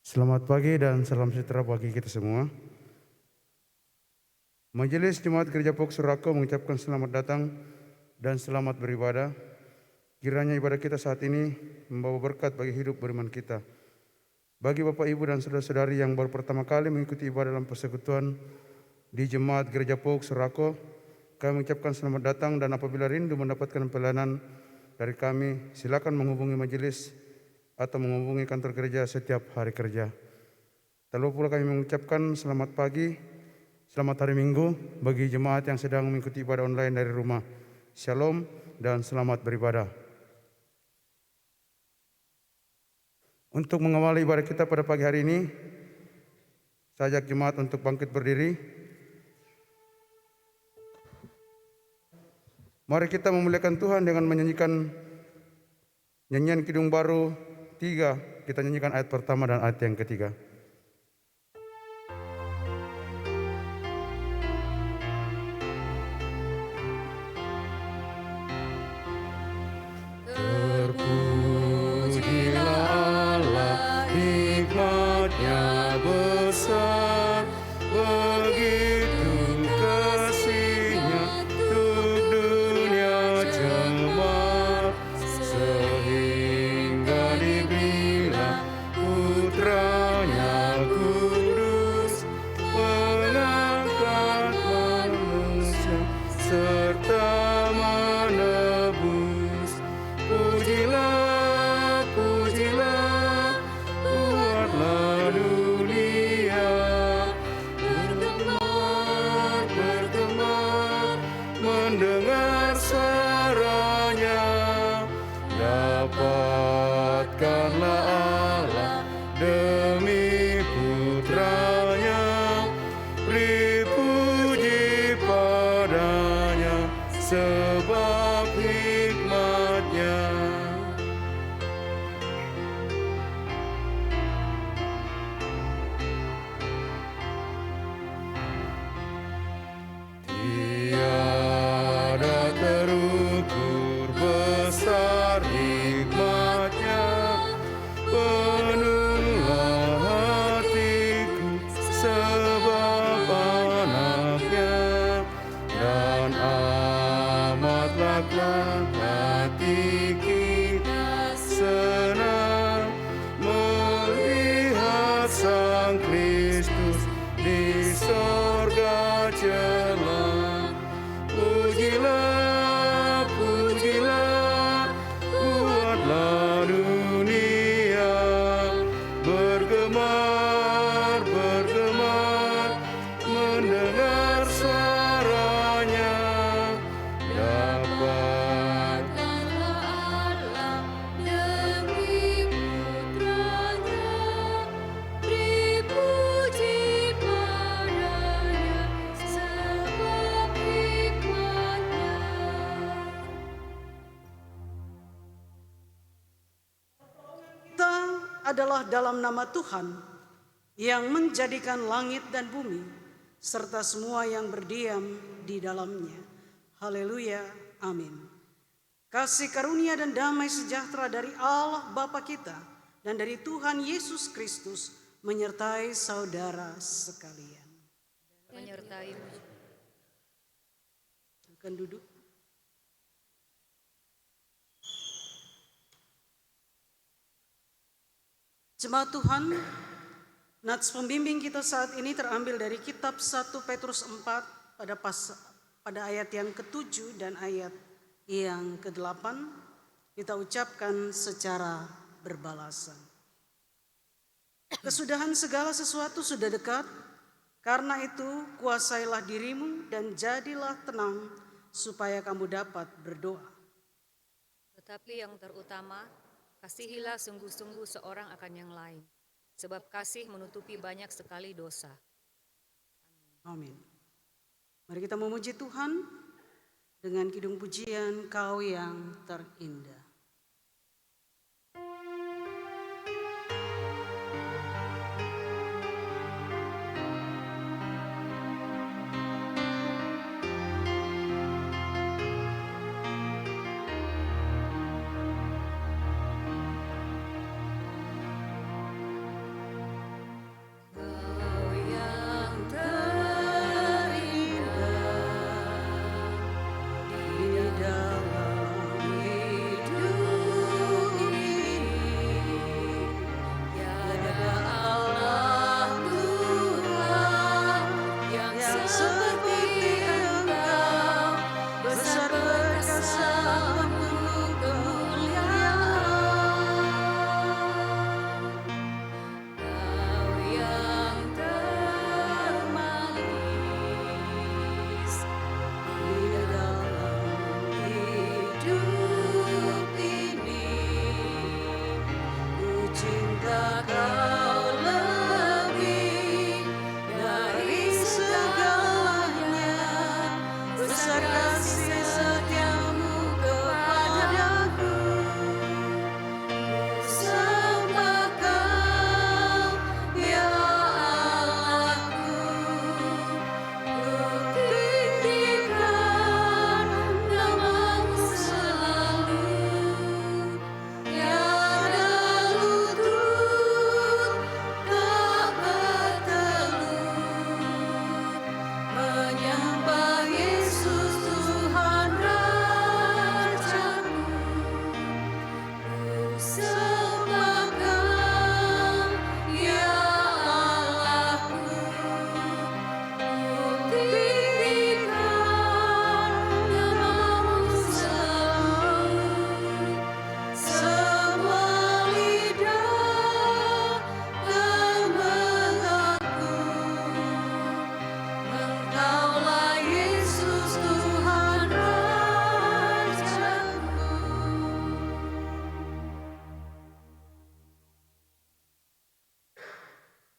Selamat pagi dan salam sejahtera bagi kita semua. Majelis Jemaat Gereja Pok Surako mengucapkan selamat datang dan selamat beribadah. Kiranya ibadah kita saat ini membawa berkat bagi hidup beriman kita. Bagi Bapak, Ibu, dan saudara-saudari yang baru pertama kali mengikuti ibadah dalam persekutuan di Jemaat Gereja Pok Surako, kami mengucapkan selamat datang, dan apabila rindu mendapatkan pelayanan dari kami, silakan menghubungi majelis atau menghubungi kantor gereja setiap hari kerja. Lalu pula kami mengucapkan selamat pagi, selamat hari Minggu bagi jemaat yang sedang mengikuti ibadah online dari rumah. Shalom dan selamat beribadah. Untuk mengawali ibadah kita pada pagi hari ini, saya ajak jemaat untuk bangkit berdiri. Mari kita memuliakan Tuhan dengan menyanyikan nyanyian Kidung Baru 3. Kita nyanyikan ayat pertama dan ayat yang ketiga. Adalah dalam nama Tuhan yang menjadikan langit dan bumi serta semua yang berdiam di dalamnya. Haleluya, amin. Kasih karunia dan damai sejahtera dari Allah Bapa kita dan dari Tuhan Yesus Kristus menyertai saudara sekalian. Menyertai. Akan duduk. Jemaat Tuhan, nats pembimbing kita saat ini terambil dari kitab 1 Petrus 4 pada ayat yang ke-7 dan ayat yang ke-8. Kita ucapkan secara berbalasan. Kesudahan segala sesuatu sudah dekat, karena itu kuasailah dirimu dan jadilah tenang supaya kamu dapat berdoa. Tetapi yang terutama, kasihilah sungguh-sungguh seorang akan yang lain, sebab kasih menutupi banyak sekali dosa. Amin. Mari kita memuji Tuhan dengan kidung pujian Kau yang terindah.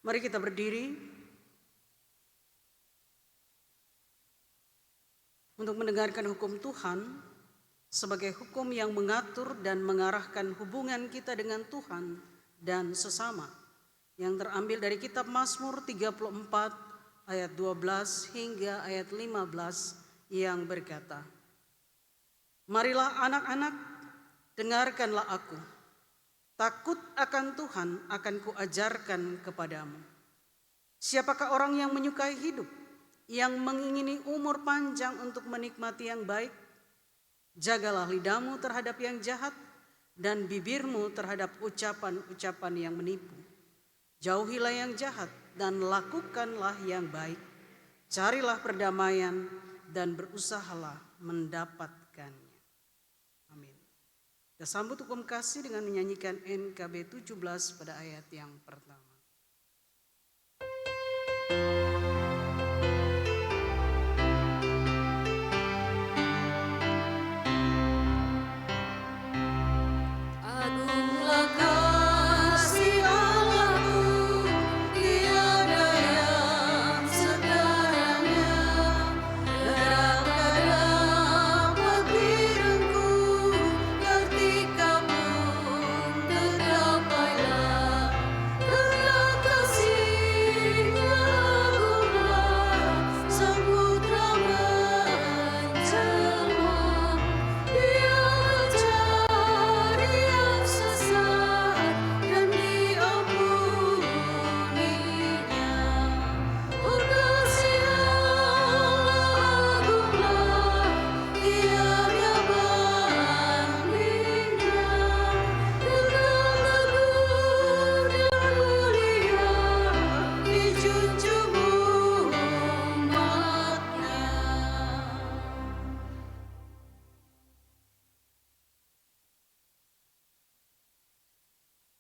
Mari kita berdiri untuk mendengarkan hukum Tuhan sebagai hukum yang mengatur dan mengarahkan hubungan kita dengan Tuhan dan sesama, yang terambil dari kitab Mazmur 34 ayat 12 hingga ayat 15 yang berkata, "Marilah anak-anak, dengarkanlah aku. Takut akan Tuhan akan kuajarkan kepadamu. Siapakah orang yang menyukai hidup, yang mengingini umur panjang untuk menikmati yang baik? Jagalah lidahmu terhadap yang jahat dan bibirmu terhadap ucapan-ucapan yang menipu. Jauhilah yang jahat dan lakukanlah yang baik. Carilah perdamaian dan berusahalah mendapatkannya." Amin. Kita sambut hukum kasih dengan menyanyikan NKB 17 pada ayat yang pertama. Agunglah kasih Allahku, tiada yang setaranya. Derapkan dapat bidungku, ketika pun tergapailah. Karena kasih-Nya agunglah, samudra menjelma. Dia mencari yang sesat dan diampuninya. Oh, kasih Allah agunglah, tiada bandingnya. Dengan teguh dan mulia dijunjung umatnya.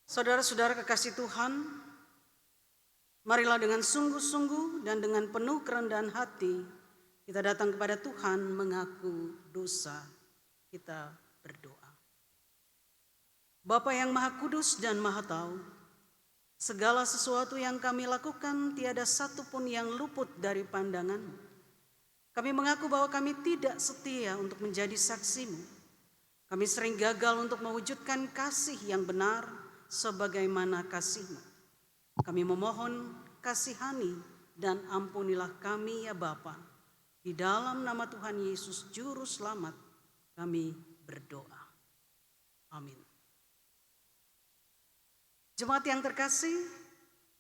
Saudara-saudara kekasih Tuhan, marilah dengan sungguh-sungguh dan dengan penuh kerendahan hati kita datang kepada Tuhan mengaku dosa. Kita berdoa. Bapa yang Maha Kudus dan Maha Tahu, segala sesuatu yang kami lakukan tiada satu pun yang luput dari pandangan-Mu. Kami mengaku bahwa kami tidak setia untuk menjadi saksi-Mu. Kami sering gagal untuk mewujudkan kasih yang benar sebagaimana kasih-Mu. Kami memohon kasihani dan ampunilah kami ya Bapa. Di dalam nama Tuhan Yesus Juru Selamat kami berdoa. Amin. Jemaat yang terkasih,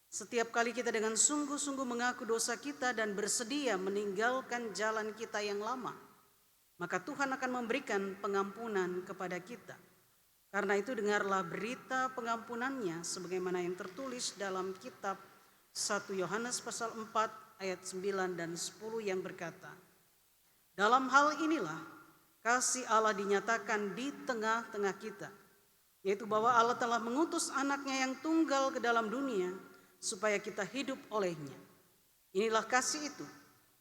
setiap kali kita dengan sungguh-sungguh mengaku dosa kita dan bersedia meninggalkan jalan kita yang lama, maka Tuhan akan memberikan pengampunan kepada kita. Karena itu dengarlah berita pengampunannya sebagaimana yang tertulis dalam kitab 1 Yohanes pasal 4 ayat 9 dan 10 yang berkata, "Dalam hal inilah kasih Allah dinyatakan di tengah-tengah kita, yaitu bahwa Allah telah mengutus anaknya yang tunggal ke dalam dunia supaya kita hidup olehnya. Inilah kasih itu,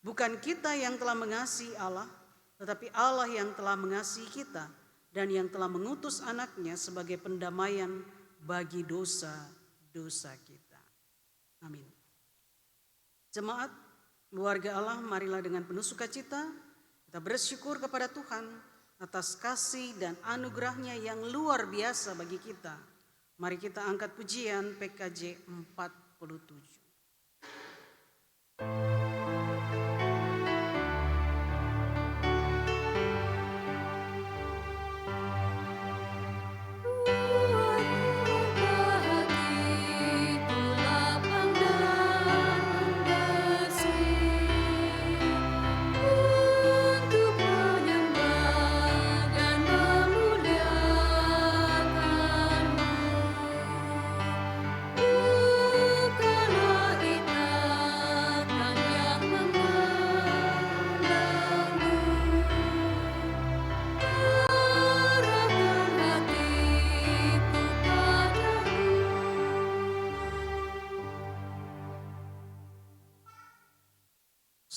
bukan kita yang telah mengasihi Allah, tetapi Allah yang telah mengasihi kita dan yang telah mengutus anaknya sebagai pendamaian bagi dosa-dosa kita." Amin. Jemaat, keluarga Allah, marilah dengan penuh sukacita kita bersyukur kepada Tuhan atas kasih dan anugerahnya yang luar biasa bagi kita. Mari kita angkat pujian PKJ 47.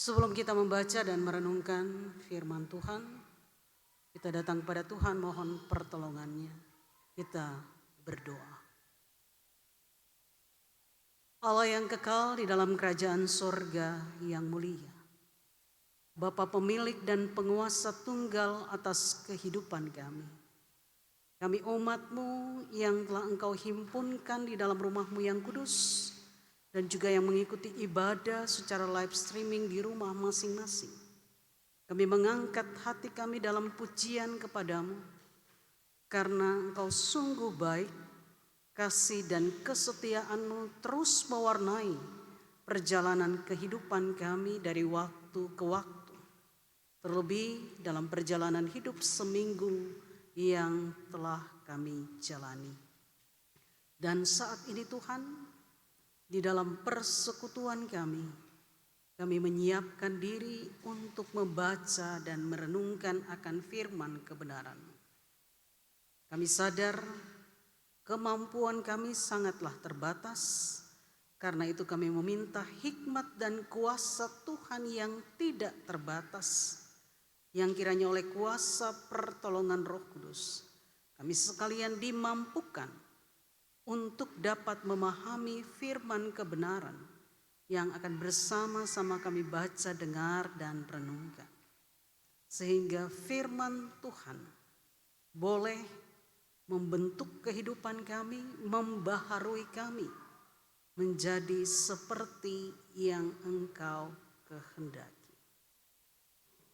Sebelum kita membaca dan merenungkan firman Tuhan, kita datang kepada Tuhan mohon pertolongannya. Kita berdoa. Allah yang kekal di dalam kerajaan sorga yang mulia, Bapa pemilik dan penguasa tunggal atas kehidupan kami. Kami umat-Mu yang telah Engkau himpunkan di dalam rumah-Mu yang kudus, dan juga yang mengikuti ibadah secara live streaming di rumah masing-masing. Kami mengangkat hati kami dalam pujian kepadamu, karena Engkau sungguh baik, kasih dan kesetiaan-Mu terus mewarnai perjalanan kehidupan kami dari waktu ke waktu. Terlebih dalam perjalanan hidup seminggu yang telah kami jalani. Dan saat ini Tuhan, di dalam persekutuan kami menyiapkan diri untuk membaca dan merenungkan akan firman kebenaran. Kami sadar kemampuan kami sangatlah terbatas, karena itu kami meminta hikmat dan kuasa Tuhan yang tidak terbatas, yang kiranya oleh kuasa pertolongan Roh Kudus kami sekalian dimampukan untuk dapat memahami firman kebenaran yang akan bersama-sama kami baca, dengar, dan renungkan. Sehingga firman Tuhan boleh membentuk kehidupan kami, membaharui kami menjadi seperti yang Engkau kehendaki.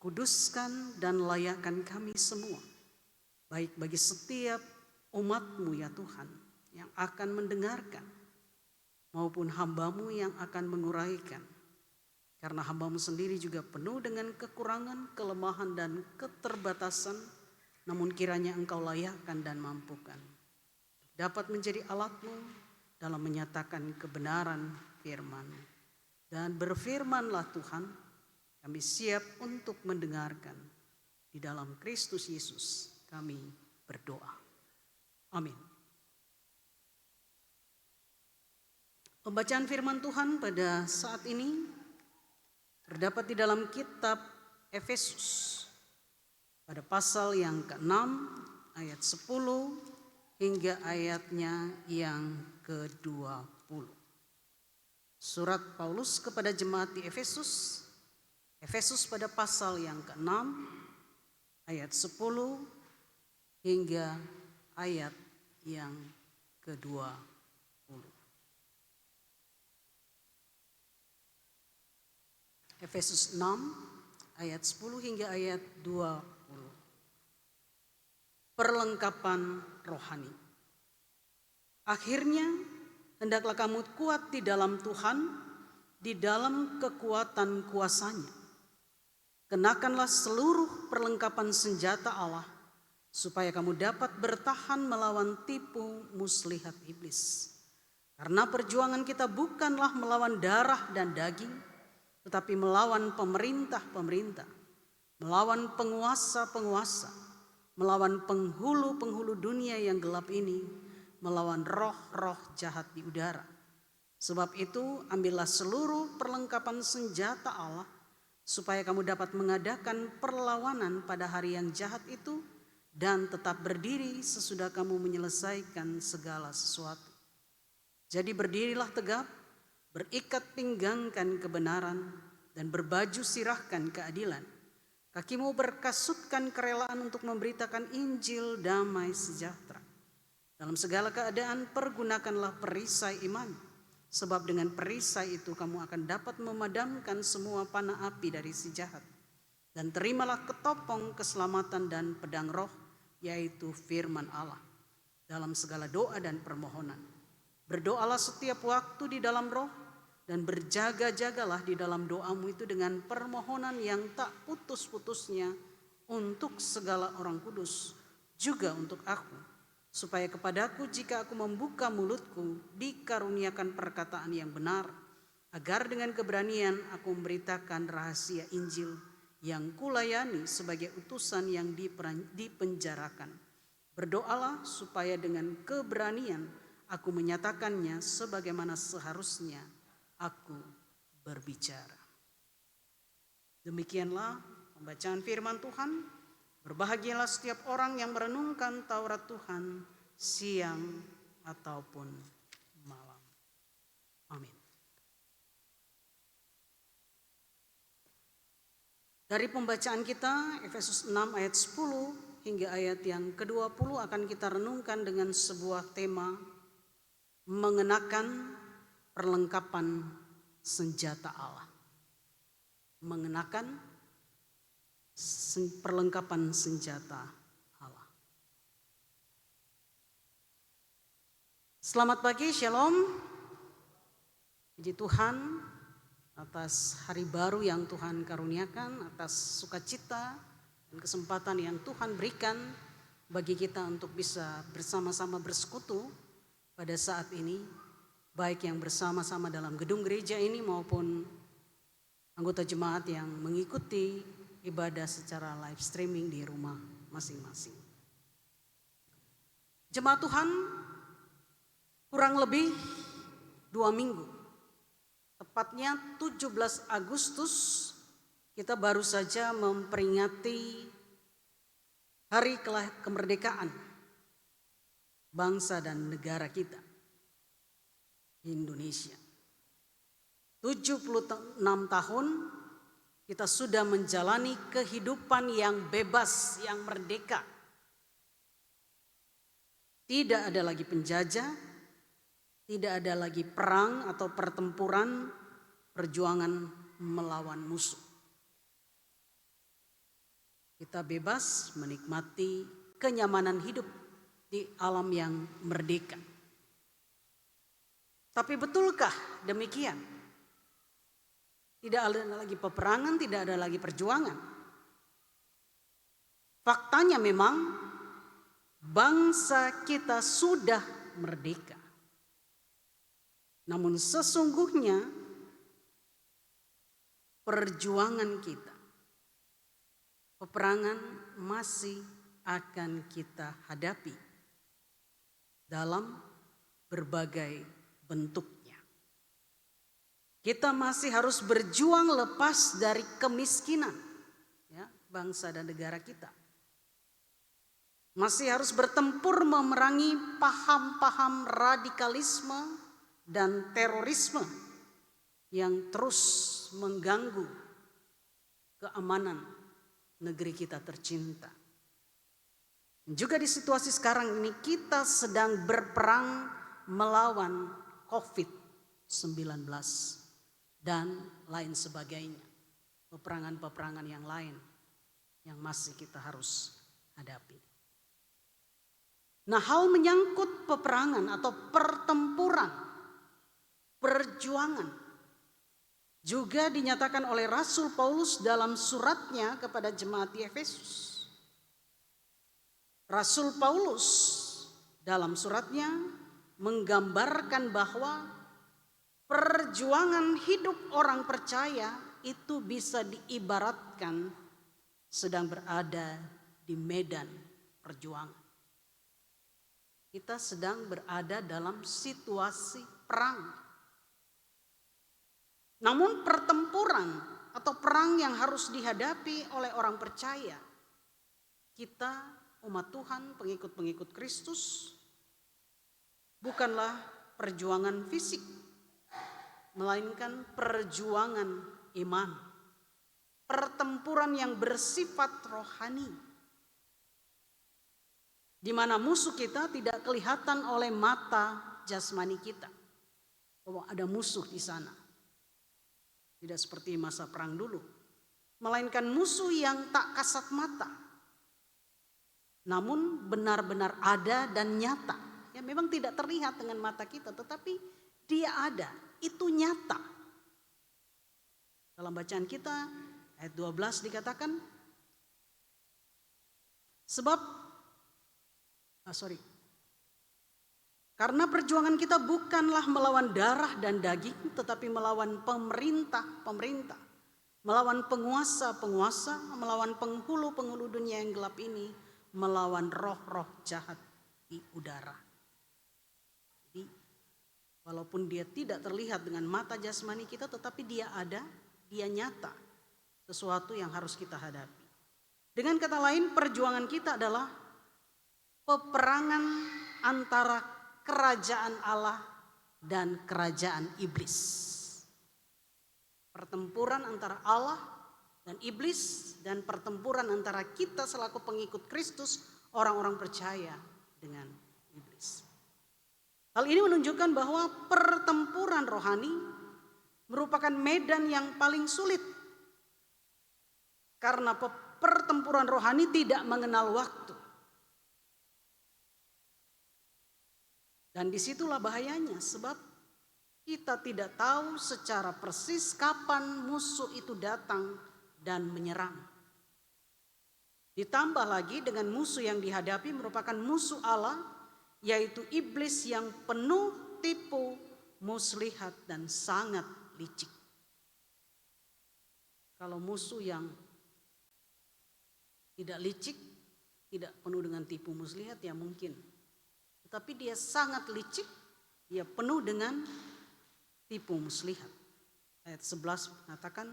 Kuduskan dan layakkan kami semua, baik bagi setiap umat-Mu ya Tuhan, yang akan mendengarkan, maupun hamba-Mu yang akan menguraikan. Karena hamba-Mu sendiri juga penuh dengan kekurangan, kelemahan, dan keterbatasan, namun kiranya Engkau layakkan dan mampukan, dapat menjadi alat-Mu dalam menyatakan kebenaran firman. Dan berfirmanlah Tuhan, kami siap untuk mendengarkan. Di dalam Kristus Yesus kami berdoa. Amin. Pembacaan firman Tuhan pada saat ini terdapat di dalam kitab Efesus pada pasal yang ke-6 ayat 10 hingga ayatnya yang ke-20. Surat Paulus kepada jemaat di Efesus pada pasal yang ke-6 ayat 10 hingga ayat yang ke-20. Efesus 6 ayat 10 hingga ayat 20. Perlengkapan rohani. Akhirnya hendaklah kamu kuat di dalam Tuhan, di dalam kekuatan kuasa-Nya. Kenakanlah seluruh perlengkapan senjata Allah, supaya kamu dapat bertahan melawan tipu muslihat iblis. Karena perjuangan kita bukanlah melawan darah dan daging, tetapi melawan pemerintah-pemerintah, melawan penguasa-penguasa, melawan penghulu-penghulu dunia yang gelap ini, melawan roh-roh jahat di udara. Sebab itu ambillah seluruh perlengkapan senjata Allah, supaya kamu dapat mengadakan perlawanan pada hari yang jahat itu, dan tetap berdiri sesudah kamu menyelesaikan segala sesuatu. Jadi berdirilah tegap, berikat pinggangkan kebenaran, dan berbaju sirahkan keadilan. Kakimu berkasutkan kerelaan untuk memberitakan Injil damai sejahtera. Dalam segala keadaan pergunakanlah perisai iman, sebab dengan perisai itu kamu akan dapat memadamkan semua panah api dari si jahat. Dan terimalah ketopong keselamatan dan pedang roh, yaitu firman Allah, dalam segala doa dan permohonan. Berdoalah setiap waktu di dalam roh, dan berjaga-jagalah di dalam doamu itu dengan permohonan yang tak putus-putusnya untuk segala orang kudus, juga untuk aku, supaya kepadaku jika aku membuka mulutku dikaruniakan perkataan yang benar, agar dengan keberanian aku memberitakan rahasia Injil yang kulayani sebagai utusan yang dipenjarakan. Berdoalah supaya dengan keberanian aku menyatakannya sebagaimana seharusnya aku berbicara. Demikianlah pembacaan firman Tuhan. Berbahagialah setiap orang yang merenungkan Taurat Tuhan siang ataupun malam. Amin. Dari pembacaan kita Efesus 6 ayat 10 hingga ayat yang ke-20 akan kita renungkan dengan sebuah tema mengenakan perlengkapan senjata Allah. Mengenakan perlengkapan senjata Allah. Selamat pagi, Shalom. Puji Tuhan atas hari baru yang Tuhan karuniakan, atas sukacita dan kesempatan yang Tuhan berikan bagi kita untuk bisa bersama-sama bersekutu pada saat ini, baik yang bersama-sama dalam gedung gereja ini maupun anggota jemaat yang mengikuti ibadah secara live streaming di rumah masing-masing. Jemaat Tuhan, kurang lebih 2 minggu. Tepatnya 17 Agustus kita baru saja memperingati hari kemerdekaan bangsa dan negara kita, Indonesia. 76 tahun kita sudah menjalani kehidupan yang bebas, yang merdeka. Tidak ada lagi penjajah, tidak ada lagi perang atau pertempuran, perjuangan melawan musuh. Kita bebas menikmati kenyamanan hidup di alam yang merdeka. Tapi betulkah demikian? Tidak ada lagi peperangan, tidak ada lagi perjuangan. Faktanya memang bangsa kita sudah merdeka. Namun sesungguhnya perjuangan kita, peperangan masih akan kita hadapi dalam berbagai bentuknya. Kita masih harus berjuang lepas dari kemiskinan, ya, bangsa dan negara kita. Masih harus bertempur memerangi paham-paham radikalisme dan terorisme yang terus mengganggu keamanan negeri kita tercinta. Juga di situasi sekarang ini kita sedang berperang melawan COVID-19 dan lain sebagainya. Peperangan-peperangan yang lain yang masih kita harus hadapi. Nah, hal menyangkut peperangan atau pertempuran, perjuangan juga dinyatakan oleh Rasul Paulus dalam suratnya kepada jemaat di Efesus. Rasul Paulus dalam suratnya menggambarkan bahwa perjuangan hidup orang percaya itu bisa diibaratkan sedang berada di medan perjuangan. Kita sedang berada dalam situasi perang. Namun pertempuran atau perang yang harus dihadapi oleh orang percaya, kita umat Tuhan, pengikut-pengikut Kristus, bukanlah perjuangan fisik, melainkan perjuangan iman. Pertempuran yang bersifat rohani, di mana musuh kita tidak kelihatan oleh mata jasmani kita, bahwa ada musuh di sana. Tidak seperti masa perang dulu, melainkan musuh yang tak kasat mata, namun benar-benar ada dan nyata. Ya, memang tidak terlihat dengan mata kita, tetapi dia ada, itu nyata. Dalam bacaan kita ayat 12 dikatakan, karena perjuangan kita bukanlah melawan darah dan daging, tetapi melawan pemerintah, melawan penguasa, melawan penghulu dunia yang gelap ini, melawan roh-roh jahat di udara. Jadi, walaupun dia tidak terlihat dengan mata jasmani kita, tetapi dia ada, dia nyata, sesuatu yang harus kita hadapi. Dengan kata lain, perjuangan kita adalah peperangan antara kerajaan Allah dan kerajaan iblis. Pertempuran antara Allah dan iblis dan pertempuran antara kita selaku pengikut Kristus, orang-orang percaya dengan iblis. Hal ini menunjukkan bahwa pertempuran rohani merupakan medan yang paling sulit. Karena pertempuran rohani tidak mengenal waktu. Dan disitulah bahayanya, sebab kita tidak tahu secara persis kapan musuh itu datang dan menyerang. Ditambah lagi dengan musuh yang dihadapi merupakan musuh Allah, yaitu iblis yang penuh tipu, muslihat dan sangat licik. Kalau musuh yang tidak licik, tidak penuh dengan tipu muslihat ya mungkin. Tetapi dia sangat licik, dia penuh dengan tipu muslihat. Ayat 11 mengatakan,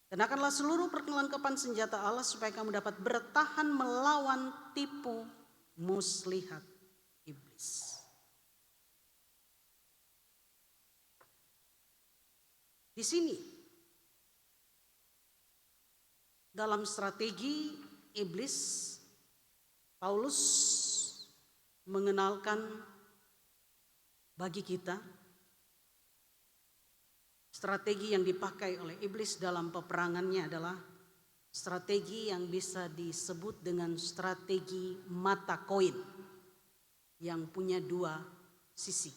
kenakanlah seluruh perlengkapan senjata Allah supaya kamu dapat bertahan melawan tipu muslihat iblis. Di sini dalam strategi iblis, Paulus mengenalkan bagi kita strategi yang dipakai oleh iblis dalam peperangannya adalah strategi yang bisa disebut dengan strategi mata koin yang punya dua sisi.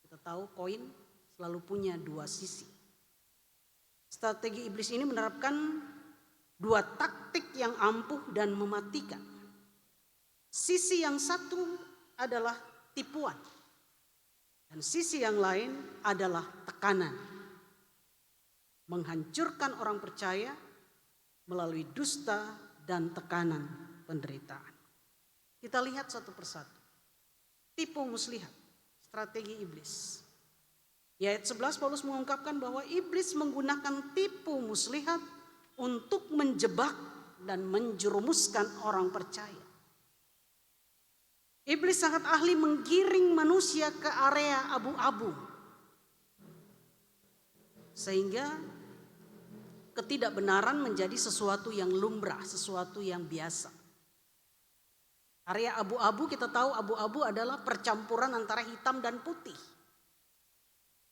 Kita tahu koin selalu punya dua sisi. Strategi iblis ini menerapkan dua taktik yang ampuh dan mematikan. Sisi yang satu adalah tipuan dan sisi yang lain adalah tekanan. Menghancurkan orang percaya melalui dusta dan tekanan penderitaan. Kita lihat satu persatu. Tipu muslihat, strategi iblis. Di ayat 11 Paulus mengungkapkan bahwa iblis menggunakan tipu muslihat untuk menjebak dan menjerumuskan orang percaya. Iblis sangat ahli menggiring manusia ke area abu-abu. Sehingga ketidakbenaran menjadi sesuatu yang lumrah, sesuatu yang biasa. Area abu-abu, kita tahu abu-abu adalah percampuran antara hitam dan putih.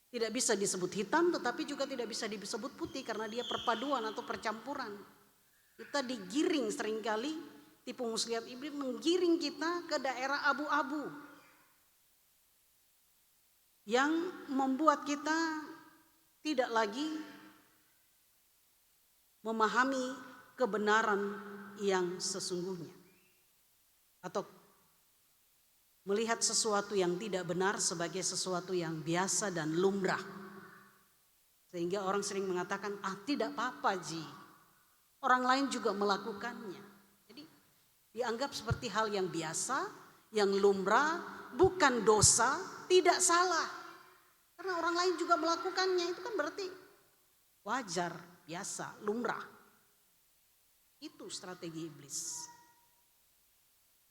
Tidak bisa disebut hitam tetapi juga tidak bisa disebut putih karena dia perpaduan atau percampuran. Kita digiring seringkali. Tipu muslihat iblis menggiring kita ke daerah abu-abu yang membuat kita tidak lagi memahami kebenaran yang sesungguhnya atau melihat sesuatu yang tidak benar sebagai sesuatu yang biasa dan lumrah. Sehingga orang sering mengatakan, tidak apa-apa Ji, orang lain juga melakukannya. Dianggap seperti hal yang biasa, yang lumrah, bukan dosa, tidak salah. Karena orang lain juga melakukannya, itu kan berarti wajar, biasa, lumrah. Itu strategi iblis.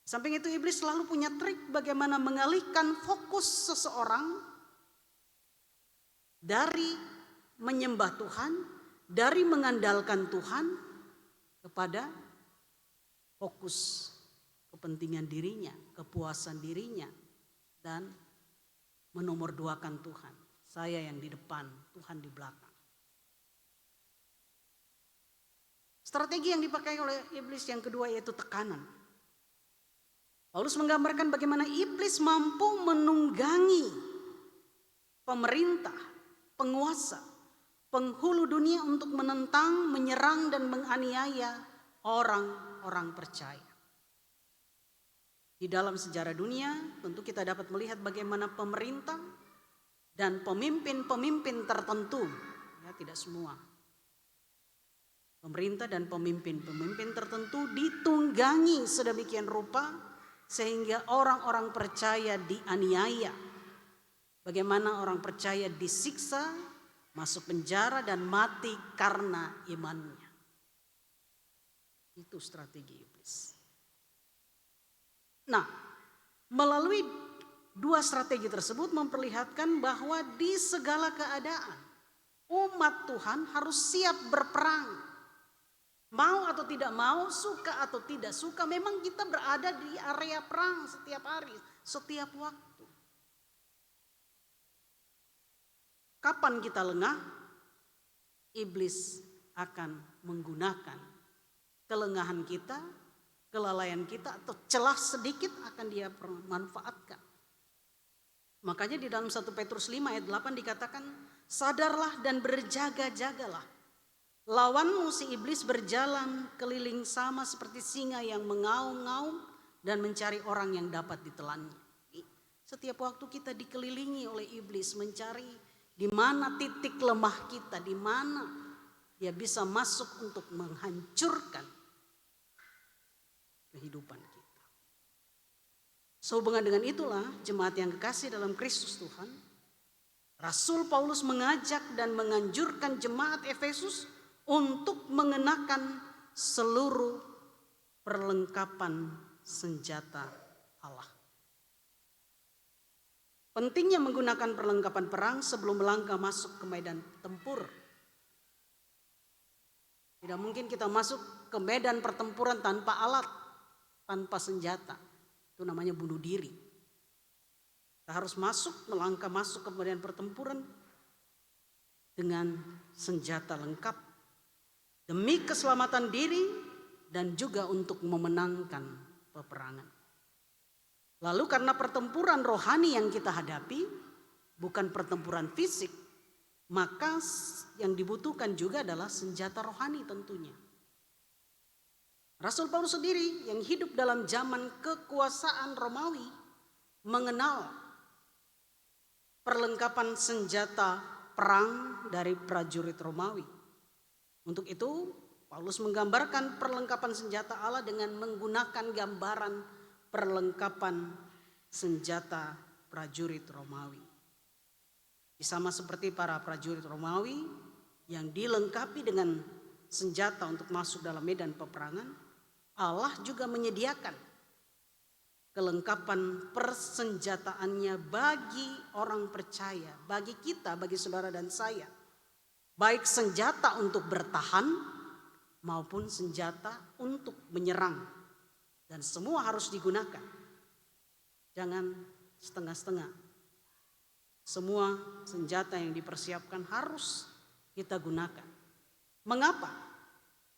Samping itu iblis selalu punya trik bagaimana mengalihkan fokus seseorang dari menyembah Tuhan, dari mengandalkan Tuhan kepada fokus kepentingan dirinya, kepuasan dirinya, dan menomorduakan Tuhan. Saya yang di depan, Tuhan di belakang. Strategi yang dipakai oleh iblis yang kedua yaitu tekanan. Paulus menggambarkan bagaimana iblis mampu menunggangi pemerintah, penguasa, penghulu dunia untuk menentang, menyerang, dan menganiaya orang-orang percaya. Di dalam sejarah dunia tentu kita dapat melihat bagaimana pemerintah dan pemimpin-pemimpin tertentu, ya tidak semua. Pemerintah dan pemimpin-pemimpin tertentu ditunggangi sedemikian rupa sehingga orang-orang percaya dianiaya. Bagaimana orang percaya disiksa, masuk penjara dan mati karena imannya. Itu strategi iblis. Nah, melalui dua strategi tersebut memperlihatkan bahwa di segala keadaan umat Tuhan harus siap berperang Mau atau tidak mau, suka atau tidak suka, memang kita berada di area perang setiap hari, setiap waktu. Kapan kita lengah, iblis akan menggunakan kelengahan kita, kelalaian kita, atau celah sedikit akan dia manfaatkan. Makanya di dalam 1 Petrus 5 ayat 8 dikatakan, sadarlah dan berjaga-jagalah. Lawanmu si iblis berjalan keliling sama seperti singa yang mengaum-ngaum dan mencari orang yang dapat ditelannya. Setiap waktu kita dikelilingi oleh iblis, mencari di mana titik lemah kita, di mana dia bisa masuk untuk menghancurkan kehidupan kita. Sehubungan dengan itulah jemaat yang kekasih dalam Kristus Tuhan, Rasul Paulus mengajak dan menganjurkan jemaat Efesus untuk mengenakan seluruh perlengkapan senjata Allah. Pentingnya menggunakan perlengkapan perang sebelum melangkah masuk ke medan tempur. Tidak mungkin kita masuk ke medan pertempuran tanpa alat, tanpa senjata. Itu namanya bunuh diri. Kita harus melangkah masuk ke medan pertempuran dengan senjata lengkap. Demi keselamatan diri dan juga untuk memenangkan peperangan. Lalu karena pertempuran rohani yang kita hadapi bukan pertempuran fisik, maka yang dibutuhkan juga adalah senjata rohani tentunya. Rasul Paulus sendiri yang hidup dalam zaman kekuasaan Romawi mengenal perlengkapan senjata perang dari prajurit Romawi. Untuk itu Paulus menggambarkan perlengkapan senjata Allah dengan menggunakan gambaran perlengkapan senjata prajurit Romawi. Sama seperti para prajurit Romawi yang dilengkapi dengan senjata untuk masuk dalam medan peperangan, Allah juga menyediakan kelengkapan persenjataannya bagi orang percaya, bagi kita, bagi saudara dan saya. Baik senjata untuk bertahan maupun senjata untuk menyerang. Dan semua harus digunakan. Jangan setengah-setengah. Semua senjata yang dipersiapkan harus kita gunakan. Mengapa?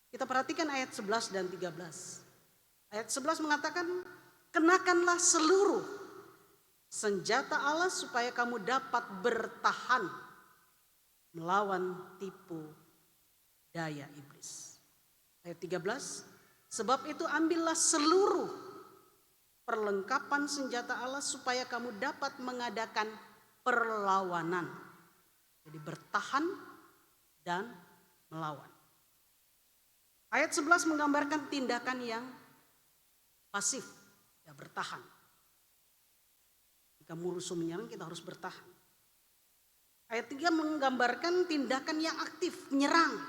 Kita perhatikan ayat 11 dan 13. Ayat 11 mengatakan, kenakanlah seluruh senjata Allah supaya kamu dapat bertahan melawan tipu daya iblis. Ayat 13, sebab itu ambillah seluruh perlengkapan senjata Allah supaya kamu dapat mengadakan perlawanan. Jadi bertahan dan melawan. Ayat 11 menggambarkan tindakan yang pasif, ya bertahan. Jika musuh menyerang kita harus bertahan. Ayat 3 menggambarkan tindakan yang aktif, menyerang.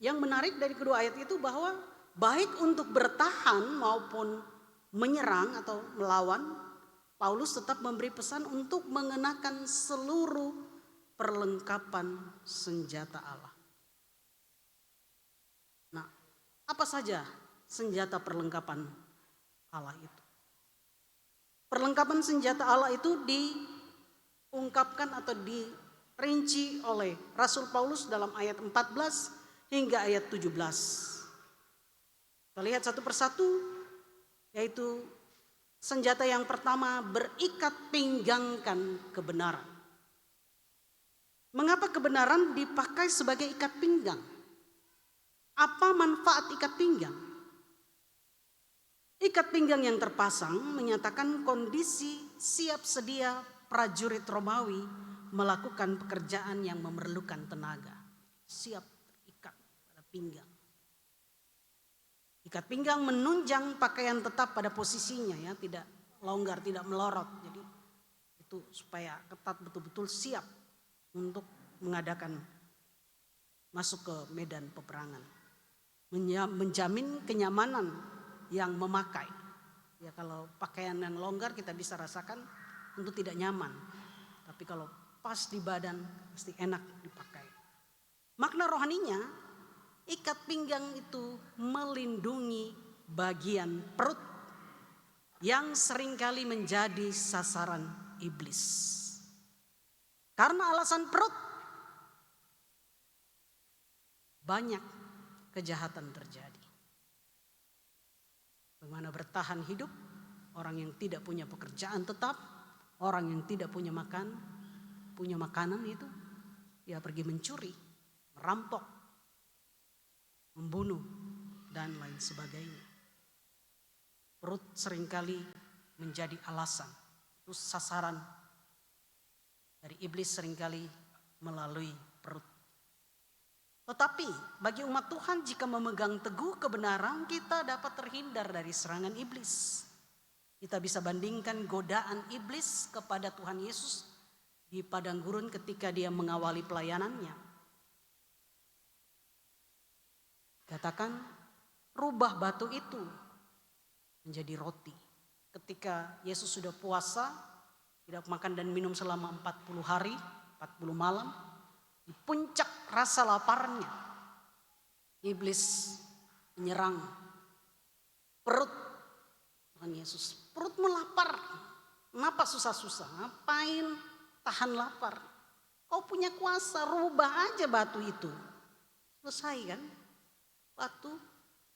Yang menarik dari kedua ayat itu bahwa baik untuk bertahan maupun menyerang atau melawan, Paulus tetap memberi pesan untuk mengenakan seluruh perlengkapan senjata Allah. Nah, apa saja senjata perlengkapan Allah itu? Perlengkapan senjata Allah itu diungkapkan atau dirinci oleh Rasul Paulus dalam ayat 14 hingga ayat 17. Kita lihat satu persatu, yaitu senjata yang pertama, berikat pinggangkan kebenaran. Mengapa kebenaran dipakai sebagai ikat pinggang? Apa manfaat ikat pinggang? Ikat pinggang yang terpasang menyatakan kondisi siap sedia prajurit Romawi melakukan pekerjaan yang memerlukan tenaga. Siap terikat pada pinggang. Ikat pinggang menunjang pakaian tetap pada posisinya, ya, tidak longgar, tidak melorot. Jadi itu supaya ketat, betul-betul siap untuk mengadakan masuk ke medan peperangan. Menjamin kenyamanan yang memakai. Ya, kalau pakaian yang longgar kita bisa rasakan tentu tidak nyaman. Tapi kalau pas di badan pasti enak dipakai. Makna rohaninya Ikat pinggang itu melindungi bagian perut yang seringkali menjadi sasaran iblis. Karena alasan perut, banyak kejahatan terjadi. Bagaimana bertahan hidup, orang yang tidak punya pekerjaan tetap, orang yang tidak punya makanan itu, dia pergi mencuri, merampok, membunuh, dan lain sebagainya. Perut seringkali menjadi alasan, itu sasaran dari iblis seringkali melalui perut. Tetapi bagi umat Tuhan, jika memegang teguh kebenaran, kita dapat terhindar dari serangan iblis. Kita bisa bandingkan godaan iblis kepada Tuhan Yesus di padang gurun ketika dia mengawali pelayanannya. Katakan, rubah batu itu menjadi roti. Ketika Yesus sudah puasa, tidak makan dan minum selama 40 hari, 40 malam, di puncak rasa laparnya, iblis menyerang perut Tuhan Yesus. Perutmu lapar, kenapa susah-susah? Ngapain tahan lapar? Kau punya kuasa, rubah aja batu itu. Selesai kan? Batu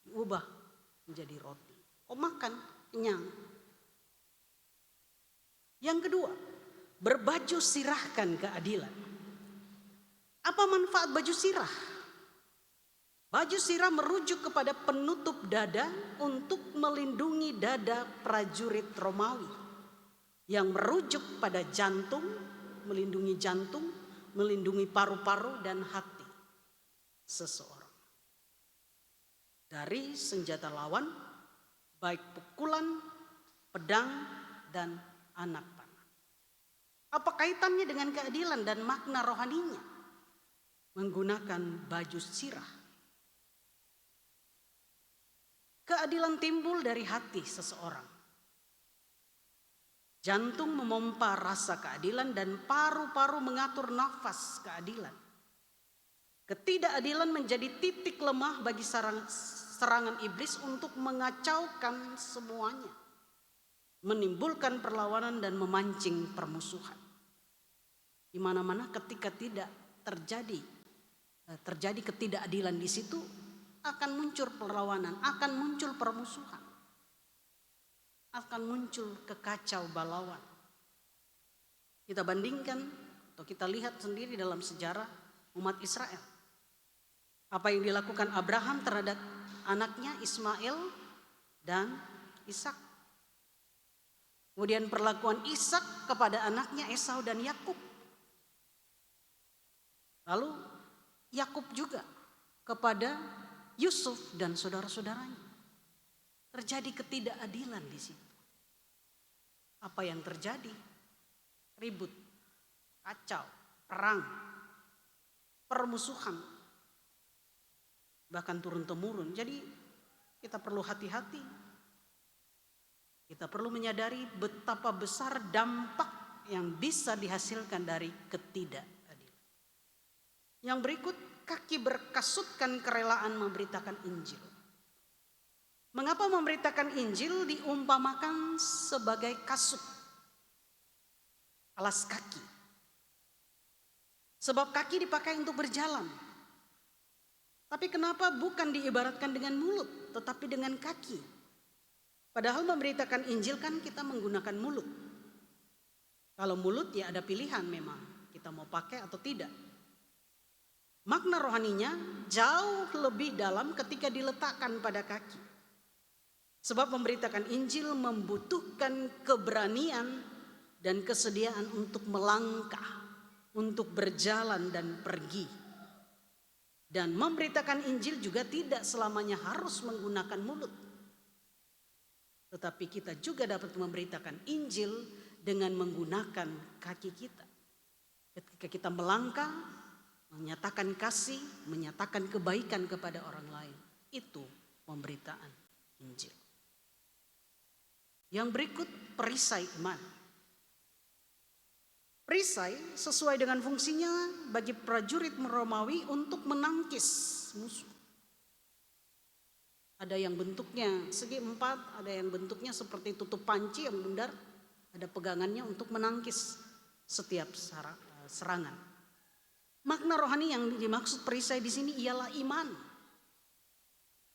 diubah menjadi roti. Kau makan, kenyang. Yang kedua, berbaju sirahkan keadilan. Apa manfaat baju sirah? Baju sirah merujuk kepada penutup dada untuk melindungi dada prajurit Romawi. Yang merujuk pada jantung, melindungi paru-paru dan hati seseorang. Dari senjata lawan, baik pukulan, pedang, dan anak panah. Apa kaitannya dengan keadilan dan makna rohaninya? Menggunakan baju sirah. Keadilan timbul dari hati seseorang. Jantung memompa rasa keadilan dan paru-paru mengatur nafas keadilan. Ketidakadilan menjadi titik lemah bagi serangan iblis untuk mengacaukan semuanya. Menimbulkan perlawanan dan memancing permusuhan. Di mana-mana ketika tidak terjadi ketidakadilan di situ, akan muncul perlawanan, akan muncul permusuhan, akan muncul kekacau balauan. Kita bandingkan atau kita lihat sendiri dalam sejarah umat Israel. Apa yang dilakukan Abraham terhadap anaknya Ismail dan Ishak. Kemudian perlakuan Ishak kepada anaknya Esau dan Yakub. Lalu Yakub juga kepada Yusuf dan saudara-saudaranya. Terjadi ketidakadilan di situ. Apa yang terjadi? Ribut, kacau, perang, permusuhan, bahkan turun-temurun. Jadi kita perlu hati-hati. Kita perlu menyadari betapa besar dampak yang bisa dihasilkan dari ketidakadilan. Yang berikut, kaki berkasutkan kerelaan memberitakan Injil. Mengapa memberitakan Injil diumpamakan sebagai kasut, alas kaki? Sebab kaki dipakai untuk berjalan. Tapi kenapa bukan diibaratkan dengan mulut, tetapi dengan kaki? Padahal memberitakan Injil kan kita menggunakan mulut. Kalau mulut ya ada pilihan memang, kita mau pakai atau tidak. Makna rohaninya jauh lebih dalam ketika diletakkan pada kaki. Sebab memberitakan Injil membutuhkan keberanian dan kesediaan untuk melangkah, untuk berjalan dan pergi. Dan memberitakan Injil juga tidak selamanya harus menggunakan mulut. Tetapi kita juga dapat memberitakan Injil dengan menggunakan kaki kita. Ketika kita melangkah, menyatakan kasih, menyatakan kebaikan kepada orang lain. Itu pemberitaan Injil. Yang berikut, perisai iman. Perisai sesuai dengan fungsinya bagi prajurit Romawi untuk menangkis musuh. Ada yang bentuknya segi empat, ada yang bentuknya seperti tutup panci yang bundar, ada pegangannya untuk menangkis setiap serangan. Makna rohani yang dimaksud perisai di sini ialah iman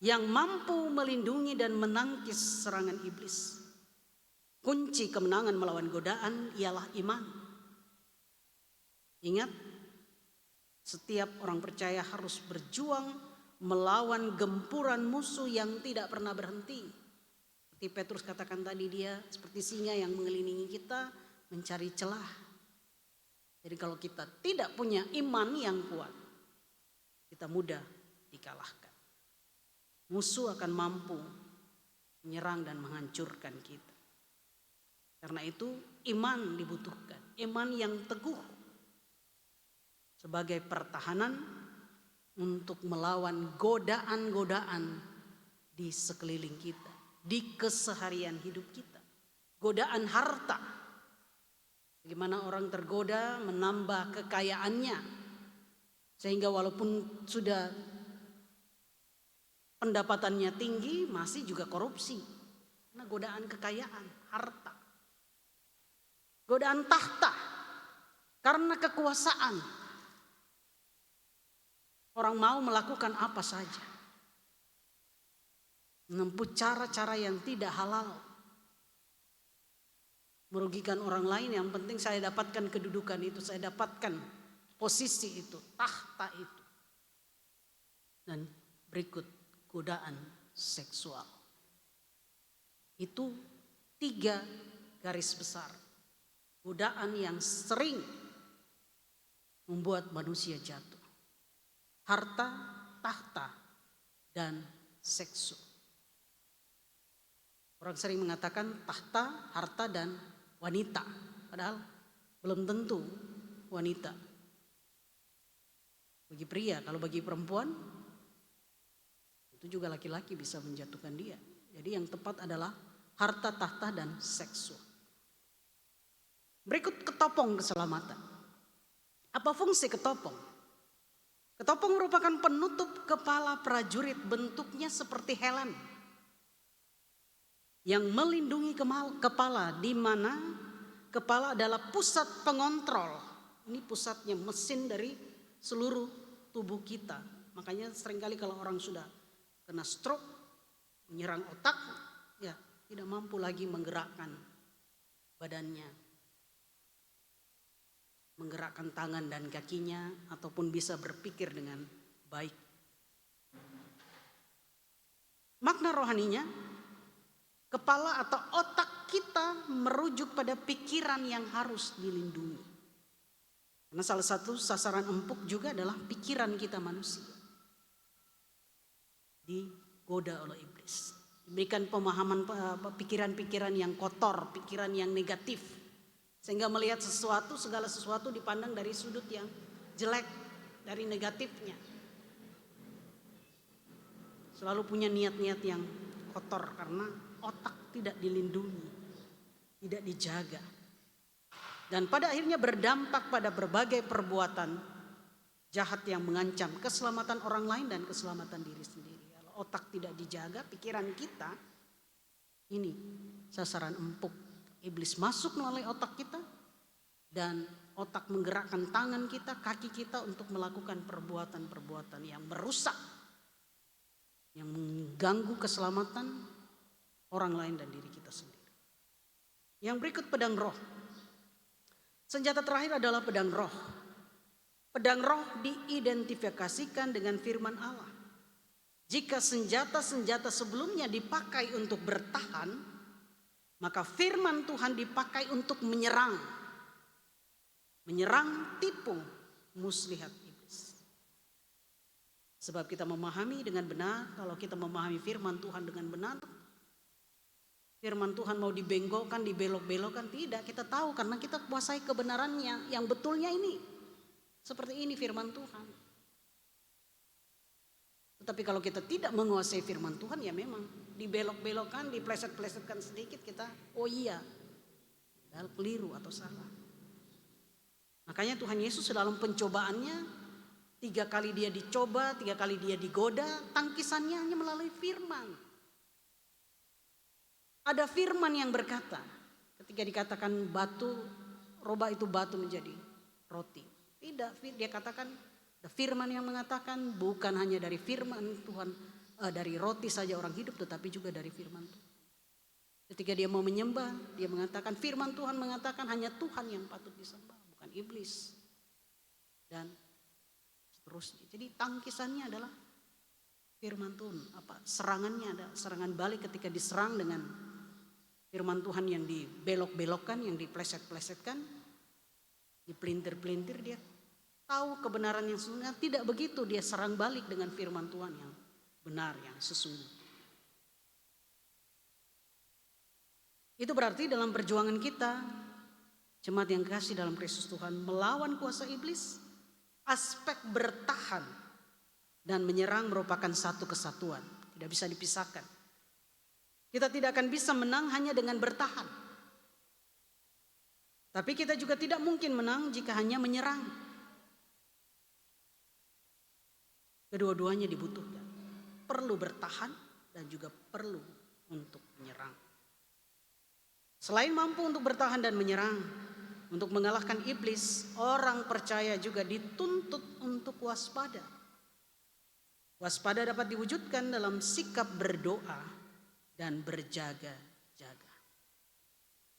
yang mampu melindungi dan menangkis serangan iblis. Kunci kemenangan melawan godaan ialah iman. Ingat, setiap orang percaya harus berjuang melawan gempuran musuh yang tidak pernah berhenti. Seperti Petrus katakan tadi, dia seperti singa yang mengelilingi kita mencari celah. Jadi kalau kita tidak punya iman yang kuat, kita mudah dikalahkan. Musuh akan mampu menyerang dan menghancurkan kita. Karena itu iman dibutuhkan, iman yang teguh sebagai pertahanan untuk melawan godaan-godaan di sekeliling kita, di keseharian hidup kita. Godaan harta. Bagaimana orang tergoda menambah kekayaannya, sehingga walaupun sudah pendapatannya tinggi masih juga korupsi. Karena godaan kekayaan, harta. Godaan tahta karena kekuasaan. Orang mau melakukan apa saja. Menempuh cara-cara yang tidak halal. Merugikan orang lain, yang penting saya dapatkan kedudukan itu, saya dapatkan posisi itu, tahta itu. Dan berikut, godaan seksual. Itu 3 garis besar. Godaan yang sering membuat manusia jatuh. Harta, tahta, dan seksu. Orang sering mengatakan tahta, harta, dan wanita. Padahal belum tentu wanita. Bagi pria, kalau bagi perempuan itu juga laki-laki bisa menjatuhkan dia. Jadi yang tepat adalah harta, tahta, dan seksu. Berikut ketopong keselamatan. Apa fungsi ketopong? Ketopong merupakan penutup kepala prajurit, bentuknya seperti helm yang melindungi kepala, di mana kepala adalah pusat pengontrol. Ini pusatnya mesin dari seluruh tubuh kita. Makanya seringkali kalau orang sudah kena stroke, menyerang otak, ya tidak mampu lagi menggerakkan badannya, menggerakkan tangan dan kakinya, ataupun bisa berpikir dengan baik. Makna rohaninya, kepala atau otak kita merujuk pada pikiran yang harus dilindungi. Karena salah satu sasaran empuk juga adalah pikiran kita manusia. Digoda oleh iblis. Diberikan pemahaman pikiran-pikiran yang kotor, pikiran yang negatif. Sehingga melihat sesuatu, segala sesuatu dipandang dari sudut yang jelek, dari negatifnya. Selalu punya niat-niat yang kotor karena otak tidak dilindungi, tidak dijaga. Dan pada akhirnya berdampak pada berbagai perbuatan jahat yang mengancam keselamatan orang lain dan keselamatan diri sendiri. Kalau otak tidak dijaga, pikiran kita ini sasaran empuk. Iblis masuk melalui otak kita, dan otak menggerakkan tangan kita, kaki kita untuk melakukan perbuatan-perbuatan yang merusak, yang mengganggu keselamatan orang lain dan diri kita sendiri. Yang berikut, pedang roh. Senjata terakhir adalah pedang roh. Pedang roh diidentifikasikan dengan firman Allah. Jika senjata-senjata sebelumnya dipakai untuk bertahan, maka firman Tuhan dipakai untuk menyerang. Menyerang, tipu, muslihat iblis. Sebab kita memahami dengan benar, kalau kita memahami firman Tuhan dengan benar, firman Tuhan mau dibenggokkan, dibelok-belokkan, tidak. Kita tahu karena kita kuasai kebenarannya, yang betulnya ini. Seperti ini firman Tuhan. Tetapi kalau kita tidak menguasai firman Tuhan, ya memang dibelok-belokkan, dipleset-plesetkan sedikit, kita oh iya, padahal keliru atau salah. Makanya Tuhan Yesus dalam pencobaannya 3 kali dia dicoba, 3 kali dia digoda, tangkisannya hanya melalui firman. Ada firman yang berkata, ketika dikatakan batu, roba itu batu menjadi roti. Tidak, dia katakan, ada firman yang mengatakan bukan hanya dari firman Tuhan, dari roti saja orang hidup, tetapi juga dari firman Tuhan. Ketika dia mau menyembah, dia mengatakan firman Tuhan mengatakan hanya Tuhan yang patut disembah, bukan iblis. Dan seterusnya. Jadi tangkisannya adalah firman Tuhan. Serangannya adalah serangan balik ketika diserang dengan firman Tuhan yang dibelok-belokkan, yang dipleset-plesetkan, dipelintir-pelintir, dia tahu kebenaran yang sesungguhnya. Tidak begitu, dia serang balik dengan firman Tuhan yang benar, yang sesungguhnya. Itu berarti dalam perjuangan kita, jemaat yang kasih dalam Kristus Tuhan, melawan kuasa iblis, aspek bertahan dan menyerang merupakan satu kesatuan, tidak bisa dipisahkan. Kita tidak akan bisa menang hanya dengan bertahan. Tapi kita juga tidak mungkin menang jika hanya menyerang. Kedua-duanya dibutuhkan. Perlu bertahan dan juga perlu untuk menyerang. Selain mampu untuk bertahan dan menyerang, untuk mengalahkan iblis, orang percaya juga dituntut untuk waspada. Waspada dapat diwujudkan dalam sikap berdoa dan berjaga-jaga.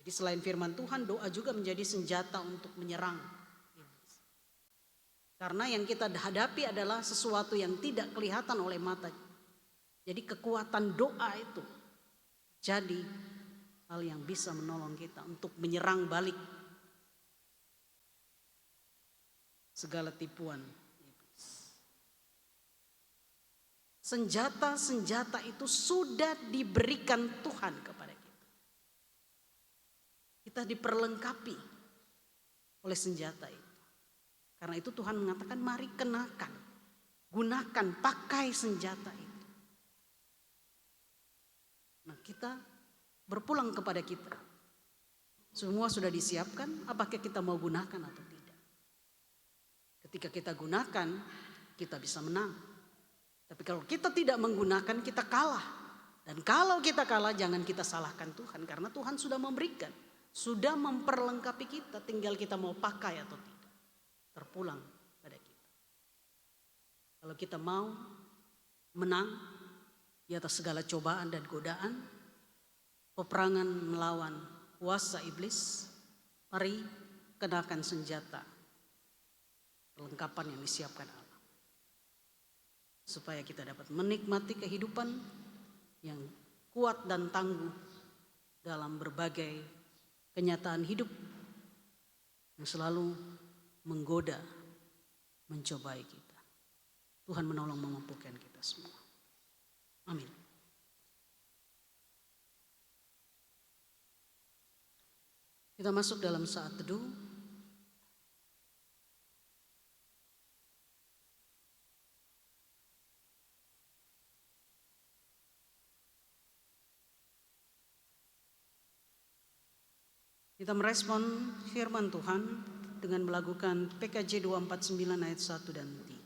Jadi selain firman Tuhan, doa juga menjadi senjata untuk menyerang iblis. Karena yang kita hadapi adalah sesuatu yang tidak kelihatan oleh mata. Jadi kekuatan doa itu jadi hal yang bisa menolong kita untuk menyerang balik segala tipuan iblis. Senjata-senjata itu sudah diberikan Tuhan kepada kita. Kita diperlengkapi oleh senjata itu. Karena itu Tuhan mengatakan mari kenakan, gunakan, pakai senjata itu. Nah kita berpulang kepada kita. Semua sudah disiapkan, apakah kita mau gunakan atau tidak. Ketika kita gunakan, kita bisa menang. Tapi kalau kita tidak menggunakan, kita kalah. Dan kalau kita kalah, jangan kita salahkan Tuhan. Karena Tuhan sudah memberikan, sudah memperlengkapi kita, tinggal kita mau pakai atau tidak. Terpulang pada kita. Kalau kita mau menang di atas segala cobaan dan godaan, peperangan melawan kuasa iblis, mari kenakan senjata, perlengkapan yang disiapkan Allah. Supaya kita dapat menikmati kehidupan yang kuat dan tangguh dalam berbagai kenyataan hidup yang selalu menggoda, mencobai kita. Tuhan menolong memampukan kita semua. Amin. Kita masuk dalam saat teduh. Kita merespon firman Tuhan dengan melakukan PKJ 249 ayat 1 dan 3.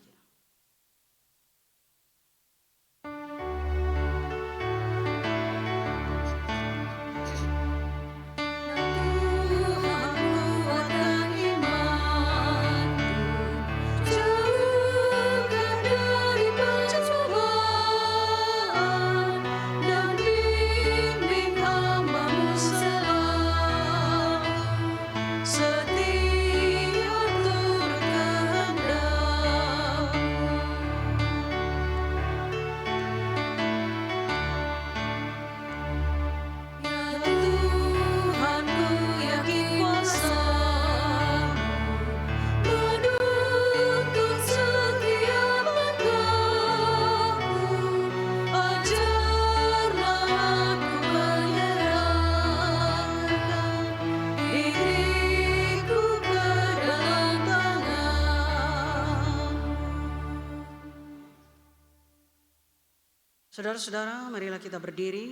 Saudara-saudara, marilah kita berdiri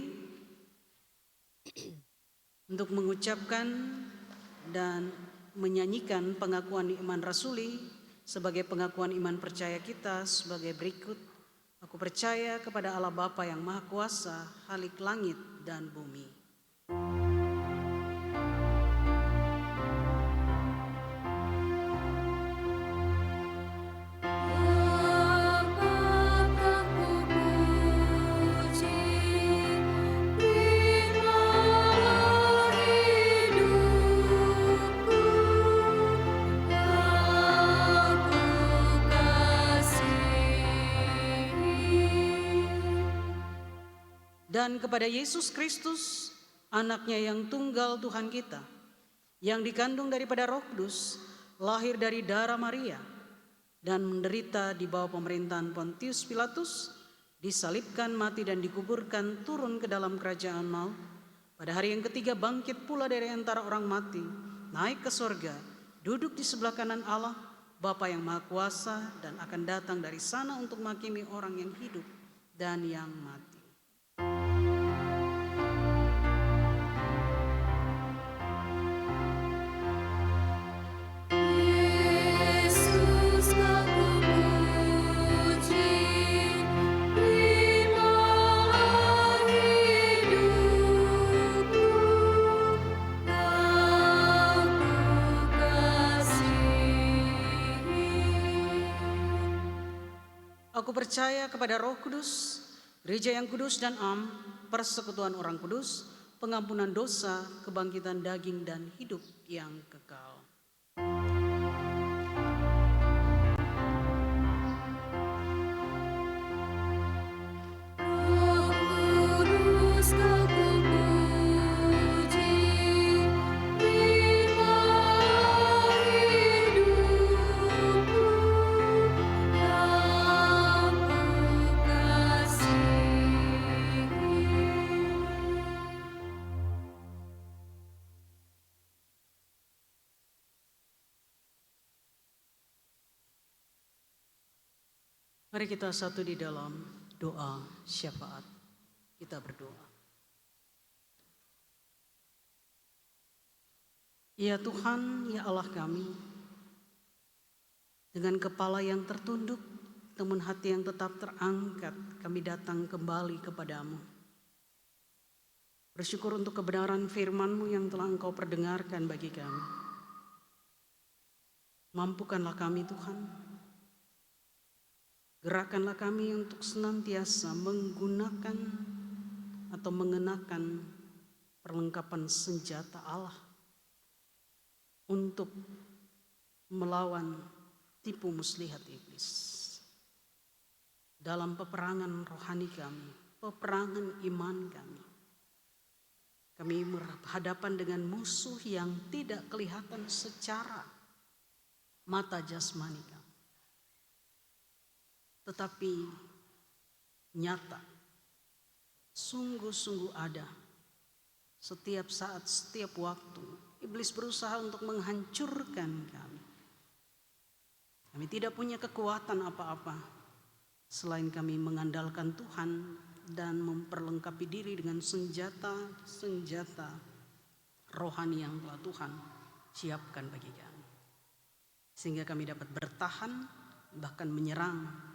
untuk mengucapkan dan menyanyikan pengakuan iman rasuli sebagai pengakuan iman percaya kita sebagai berikut. Aku percaya kepada Allah Bapa yang Maha Kuasa, Khalik langit dan bumi. Dan kepada Yesus Kristus, anaknya yang tunggal Tuhan kita, yang dikandung daripada Roh Kudus, lahir dari darah Maria, dan menderita di bawah pemerintahan Pontius Pilatus, disalibkan, mati dan dikuburkan, turun ke dalam kerajaan maut. Pada hari yang ketiga bangkit pula dari antara orang mati, naik ke sorga, duduk di sebelah kanan Allah, Bapa yang Maha Kuasa, dan akan datang dari sana untuk menghakimi orang yang hidup dan yang mati. Aku percaya kepada Roh Kudus, gereja yang kudus dan am, persekutuan orang kudus, pengampunan dosa, kebangkitan daging dan hidup yang kekal. Mari kita satu di dalam doa syafaat. Kita berdoa. Ya Tuhan, ya Allah kami, dengan kepala yang tertunduk, namun hati yang tetap terangkat, kami datang kembali kepadamu. Bersyukur untuk kebenaran firman-Mu yang telah Engkau perdengarkan bagi kami. Mampukanlah kami Tuhan. Gerakkanlah kami untuk senantiasa menggunakan atau mengenakan perlengkapan senjata Allah untuk melawan tipu muslihat iblis. Dalam peperangan rohani kami, peperangan iman kami, kami berhadapan dengan musuh yang tidak kelihatan secara mata jasmani kami, tetapi nyata, sungguh-sungguh ada. Setiap saat, setiap waktu, iblis berusaha untuk menghancurkan kami. Kami tidak punya kekuatan apa-apa selain kami mengandalkan Tuhan dan memperlengkapi diri dengan senjata-senjata rohani yang telah Tuhan siapkan bagi kami. Sehingga kami dapat bertahan, bahkan menyerang,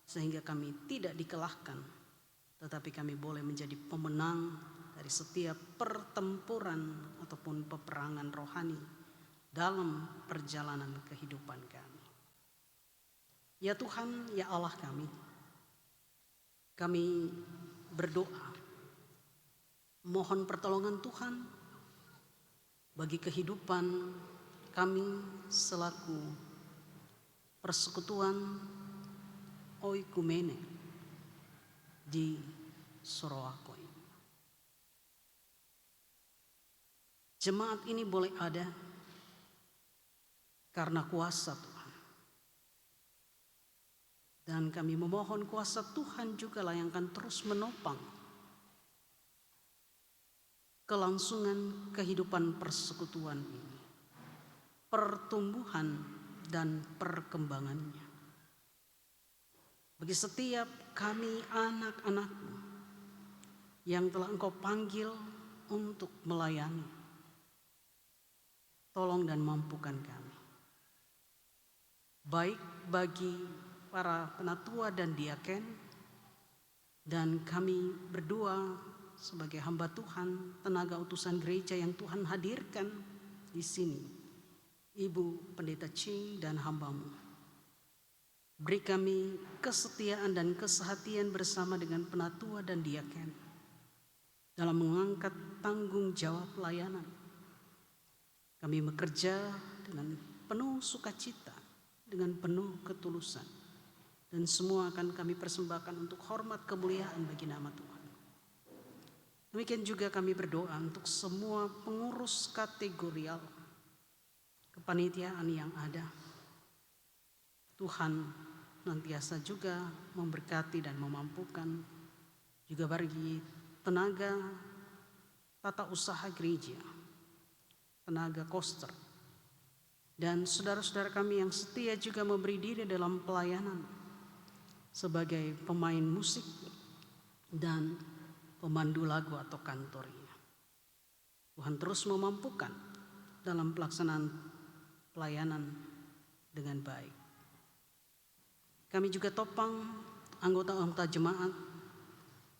sehingga kami tidak dikalahkan, tetapi kami boleh menjadi pemenang dari setiap pertempuran ataupun peperangan rohani dalam perjalanan kehidupan kami. Ya Tuhan, ya Allah kami berdoa, mohon pertolongan Tuhan bagi kehidupan kami selaku persekutuan Oikumene di Sorowako ini. Jemaat ini boleh ada karena kuasa Tuhan. Dan kami memohon kuasa Tuhan jugalah yang akan terus menopang kelangsungan kehidupan persekutuan ini, pertumbuhan dan perkembangannya. Bagi setiap kami anak-anak-Mu yang telah Engkau panggil untuk melayani, tolong dan mampukan kami. baik bagi para penatua dan diaken, dan kami berdua sebagai hamba Tuhan, tenaga utusan gereja yang Tuhan hadirkan di sini, Ibu Pendeta Ching dan hambamu. Beri kami kesetiaan dan kesehatian bersama dengan penatua dan diaken dalam mengangkat tanggung jawab pelayanan. Kami bekerja dengan penuh sukacita, dengan penuh ketulusan, dan semua akan kami persembahkan untuk hormat kemuliaan bagi nama Tuhan. Demikian juga kami berdoa untuk semua pengurus kategorial kepanitiaan yang ada. Tuhan nantiasa juga memberkati dan memampukan, juga bagi tenaga tata usaha gereja, tenaga koster, dan saudara-saudara kami yang setia juga memberi diri dalam pelayanan sebagai pemain musik dan pemandu lagu atau kantornya. Tuhan terus memampukan dalam pelaksanaan pelayanan dengan baik. Kami juga topang anggota-anggota jemaat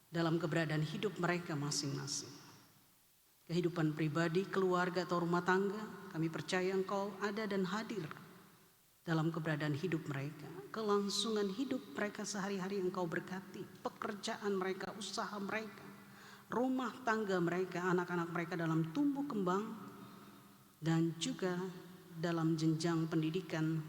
dalam keberadaan hidup mereka masing-masing. Kehidupan pribadi, keluarga atau rumah tangga, kami percaya Engkau ada dan hadir dalam keberadaan hidup mereka. Kelangsungan hidup mereka sehari-hari Engkau berkati. Pekerjaan mereka, usaha mereka, rumah tangga mereka, anak-anak mereka dalam tumbuh kembang, dan juga dalam jenjang pendidikan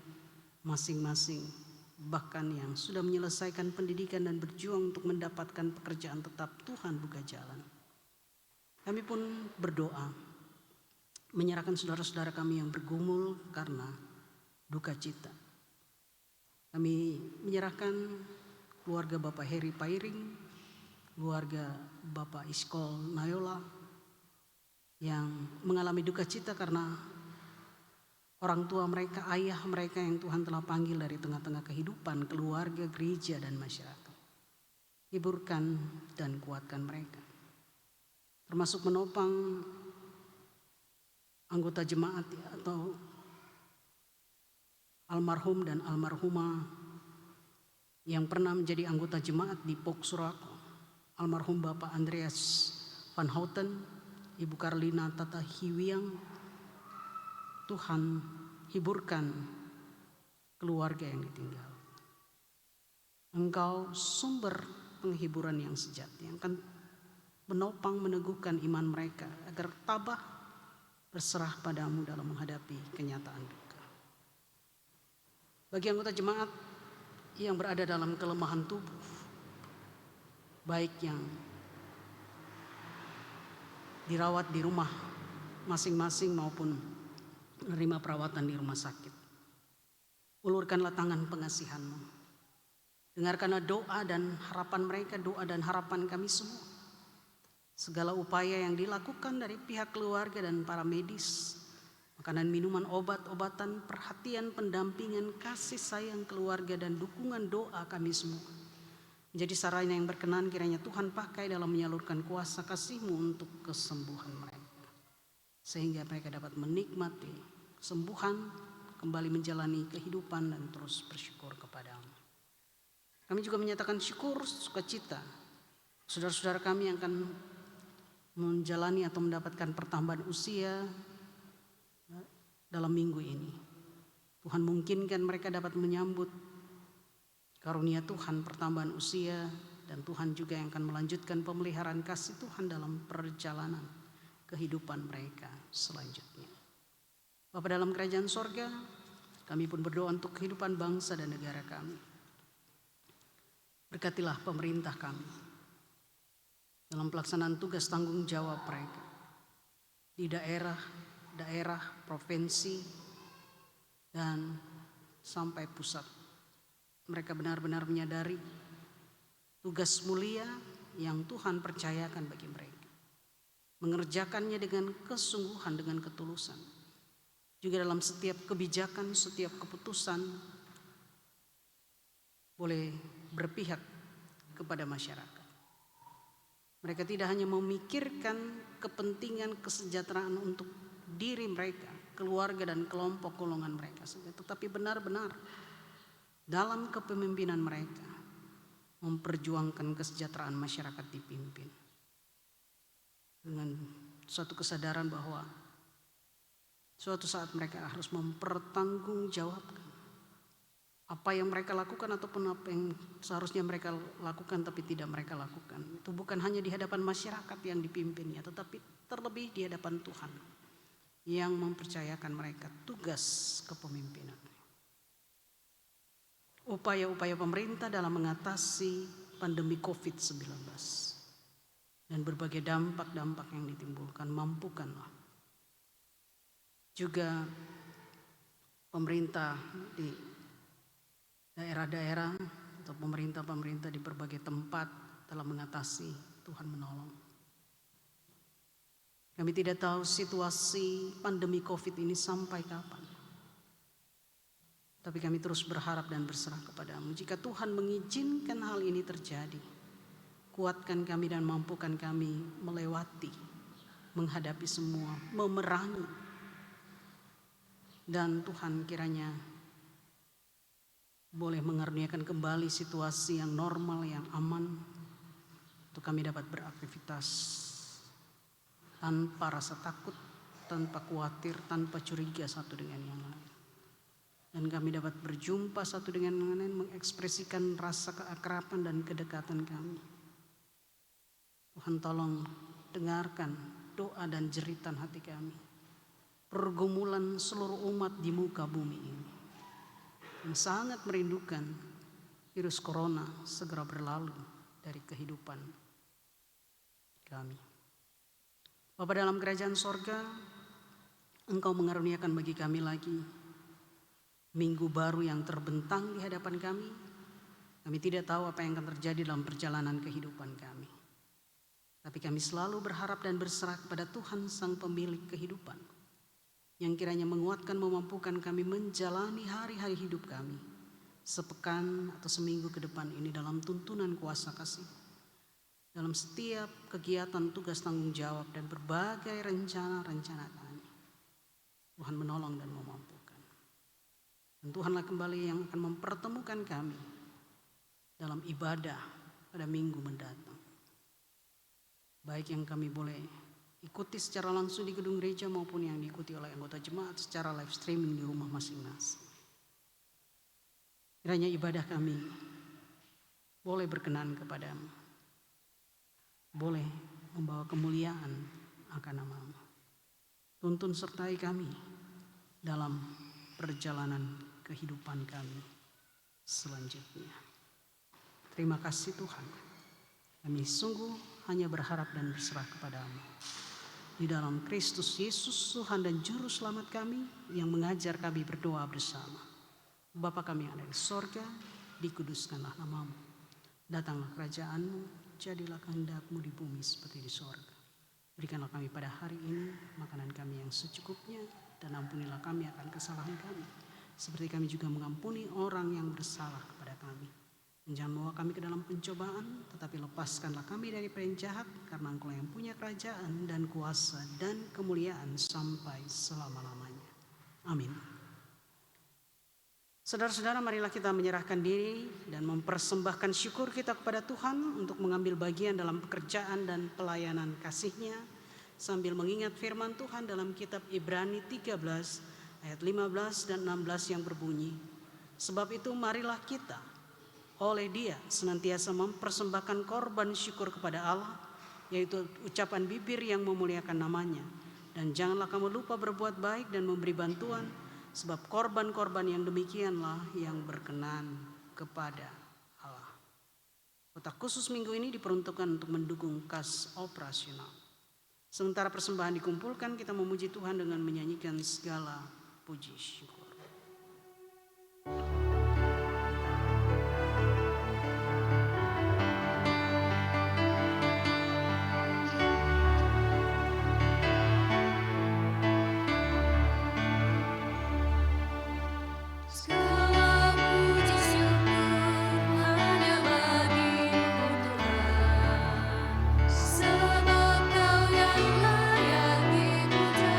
masing-masing. Bahkan yang sudah menyelesaikan pendidikan dan berjuang untuk mendapatkan pekerjaan tetap, Tuhan buka jalan. Kami pun berdoa menyerahkan saudara-saudara kami yang bergumul karena duka cita. Kami menyerahkan keluarga Bapak Heri Pairing, keluarga Bapak Iskol Nayola yang mengalami duka cita karena orang tua mereka, ayah mereka yang Tuhan telah panggil dari tengah-tengah kehidupan, keluarga, gereja, dan masyarakat. Hiburkan dan kuatkan mereka. Termasuk menopang anggota jemaat atau almarhum dan almarhumah yang pernah menjadi anggota jemaat di Pok Surako. Almarhum Bapak Andreas Van Houten, Ibu Karlina Tata Hiwiang. Tuhan hiburkan keluarga yang ditinggal. Engkau sumber penghiburan yang sejati, yang akan menopang meneguhkan iman mereka agar tabah berserah padamu dalam menghadapi kenyataan duka. Bagi anggota jemaat yang berada dalam kelemahan tubuh, baik yang dirawat di rumah masing-masing maupun menerima perawatan di rumah sakit, ulurkanlah tangan pengasihan-Mu. Dengarkanlah doa dan harapan mereka, doa dan harapan kami semua. Segala upaya yang dilakukan dari pihak keluarga dan para medis, makanan, minuman, obat-obatan, perhatian, pendampingan, kasih sayang keluarga, dan dukungan doa kami semua menjadi sarana yang berkenan kiranya Tuhan pakai dalam menyalurkan kuasa kasih-Mu untuk kesembuhan mereka, sehingga mereka dapat menikmati kesembuhan, kembali menjalani kehidupan dan terus bersyukur kepada-Mu. Kami juga menyatakan syukur, sukacita saudara-saudara kami yang akan menjalani atau mendapatkan pertambahan usia dalam minggu ini. Tuhan mungkinkan mereka dapat menyambut karunia Tuhan pertambahan usia, dan Tuhan juga yang akan melanjutkan pemeliharaan kasih Tuhan dalam perjalanan kehidupan mereka selanjutnya. Bapa dalam kerajaan sorga, kami pun berdoa untuk kehidupan bangsa dan negara kami. Berkatilah pemerintah kami dalam pelaksanaan tugas tanggung jawab mereka di daerah, provinsi, dan sampai pusat. Mereka benar-benar menyadari tugas mulia yang Tuhan percayakan bagi mereka, mengerjakannya dengan kesungguhan, dengan ketulusan. Juga dalam setiap kebijakan, setiap keputusan boleh berpihak kepada masyarakat. Mereka tidak hanya memikirkan kepentingan kesejahteraan untuk diri mereka, keluarga dan kelompok golongan mereka saja, tetapi benar-benar dalam kepemimpinan mereka memperjuangkan kesejahteraan masyarakat dipimpin dengan suatu kesadaran bahwa suatu saat mereka harus mempertanggungjawabkan apa yang mereka lakukan ataupun apa yang seharusnya mereka lakukan tapi tidak mereka lakukan. Itu bukan hanya di hadapan masyarakat yang dipimpinnya, tetapi terlebih di hadapan Tuhan yang mempercayakan mereka tugas kepemimpinan. Upaya-upaya pemerintah dalam mengatasi pandemi COVID-19 dan berbagai dampak-dampak yang ditimbulkan, mampukanlah. Juga pemerintah di daerah-daerah atau pemerintah-pemerintah di berbagai tempat dalam mengatasi, Tuhan menolong. Kami tidak tahu situasi pandemi COVID ini sampai kapan. Tapi kami terus berharap dan berserah kepadamu. Jika Tuhan mengizinkan hal ini terjadi, kuatkan kami dan mampukan kami melewati, menghadapi semua, memerangi. Dan Tuhan kiranya boleh mengaruniakan kembali situasi yang normal, yang aman, untuk kami dapat beraktivitas tanpa rasa takut, tanpa khawatir, tanpa curiga satu dengan yang lain. Dan kami dapat berjumpa satu dengan yang lain, mengekspresikan rasa keakraban dan kedekatan kami. Tuhan tolong dengarkan doa dan jeritan hati kami, pergumulan seluruh umat di muka bumi ini yang sangat merindukan virus corona segera berlalu dari kehidupan kami. Bapa dalam kerajaan sorga, Engkau mengaruniakan bagi kami lagi minggu baru yang terbentang di hadapan kami. Kami tidak tahu apa yang akan terjadi dalam perjalanan kehidupan kami. Tapi kami selalu berharap dan berserah kepada Tuhan Sang Pemilik kehidupan, yang kiranya menguatkan, memampukan kami menjalani hari-hari hidup kami sepekan atau seminggu ke depan ini dalam tuntunan kuasa kasih, dalam setiap kegiatan, tugas, tanggung jawab dan berbagai rencana-rencana kami. Tuhan menolong dan memampukan. Dan Tuhanlah kembali yang akan mempertemukan kami dalam ibadah pada minggu mendatang. Baik yang kami boleh ikuti secara langsung di gedung gereja maupun yang diikuti oleh anggota jemaat secara live streaming di rumah masing-masing. Kiranya ibadah kami boleh berkenan kepadamu, boleh membawa kemuliaan akan nama-Mu. Tuntun sertai kami dalam perjalanan kehidupan kami selanjutnya. Terima kasih Tuhan. Kami sungguh hanya berharap dan berserah kepadamu. Di dalam Kristus Yesus Tuhan dan Juru Selamat kami yang mengajar kami berdoa bersama. Bapa kami yang ada di sorga, dikuduskanlah nama-Mu. Datanglah kerajaan-Mu, jadilah kehendak-Mu di bumi seperti di sorga. Berikanlah kami pada hari ini makanan kami yang secukupnya, dan ampunilah kami akan kesalahan kami, seperti kami juga mengampuni orang yang bersalah kepada kami. Dan jangan bawa kami ke dalam pencobaan, tetapi lepaskanlah kami daripada yang jahat, karena Engkau yang punya kerajaan dan kuasa dan kemuliaan sampai selama-lamanya. Amin. Saudara-saudara, marilah kita menyerahkan diri dan mempersembahkan syukur kita kepada Tuhan untuk mengambil bagian dalam pekerjaan dan pelayanan kasih-Nya, sambil mengingat firman Tuhan dalam kitab Ibrani 13 ayat 15 dan 16 yang berbunyi, sebab itu marilah kita oleh Dia senantiasa mempersembahkan korban syukur kepada Allah, yaitu ucapan bibir yang memuliakan nama-Nya. Dan janganlah kamu lupa berbuat baik dan memberi bantuan, sebab korban-korban yang demikianlah yang berkenan kepada Allah. Kotak khusus minggu ini diperuntukkan untuk mendukung kas operasional. Sementara persembahan dikumpulkan, kita memuji Tuhan dengan menyanyikan segala puji syukur. Sebab Kau yang layak dipuja.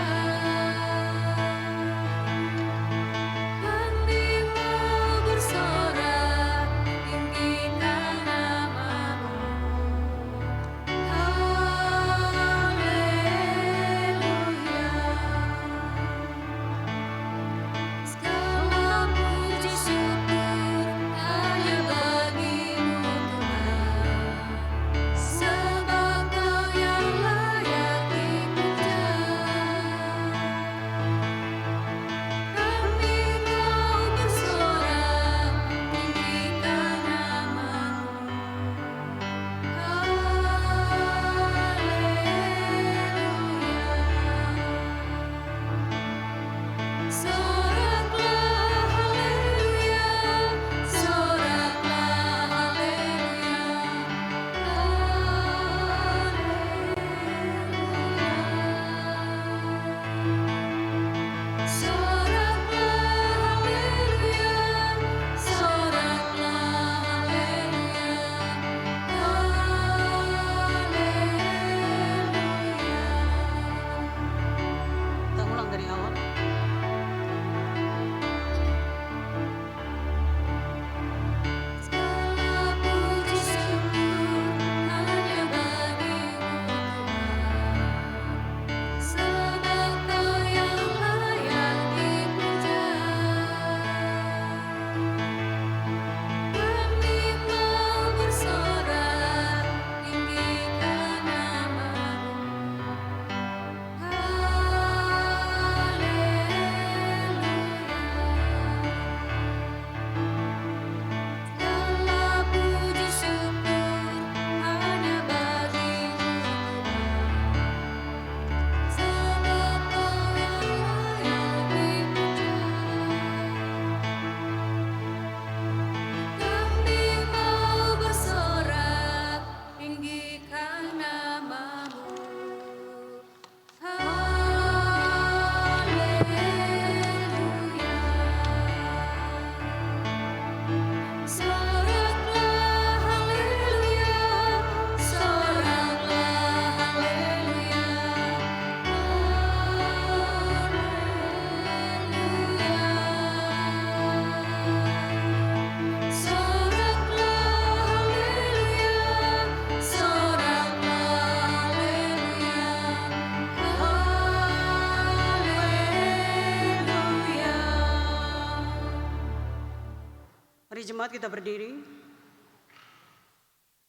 Mari jemaat kita berdiri.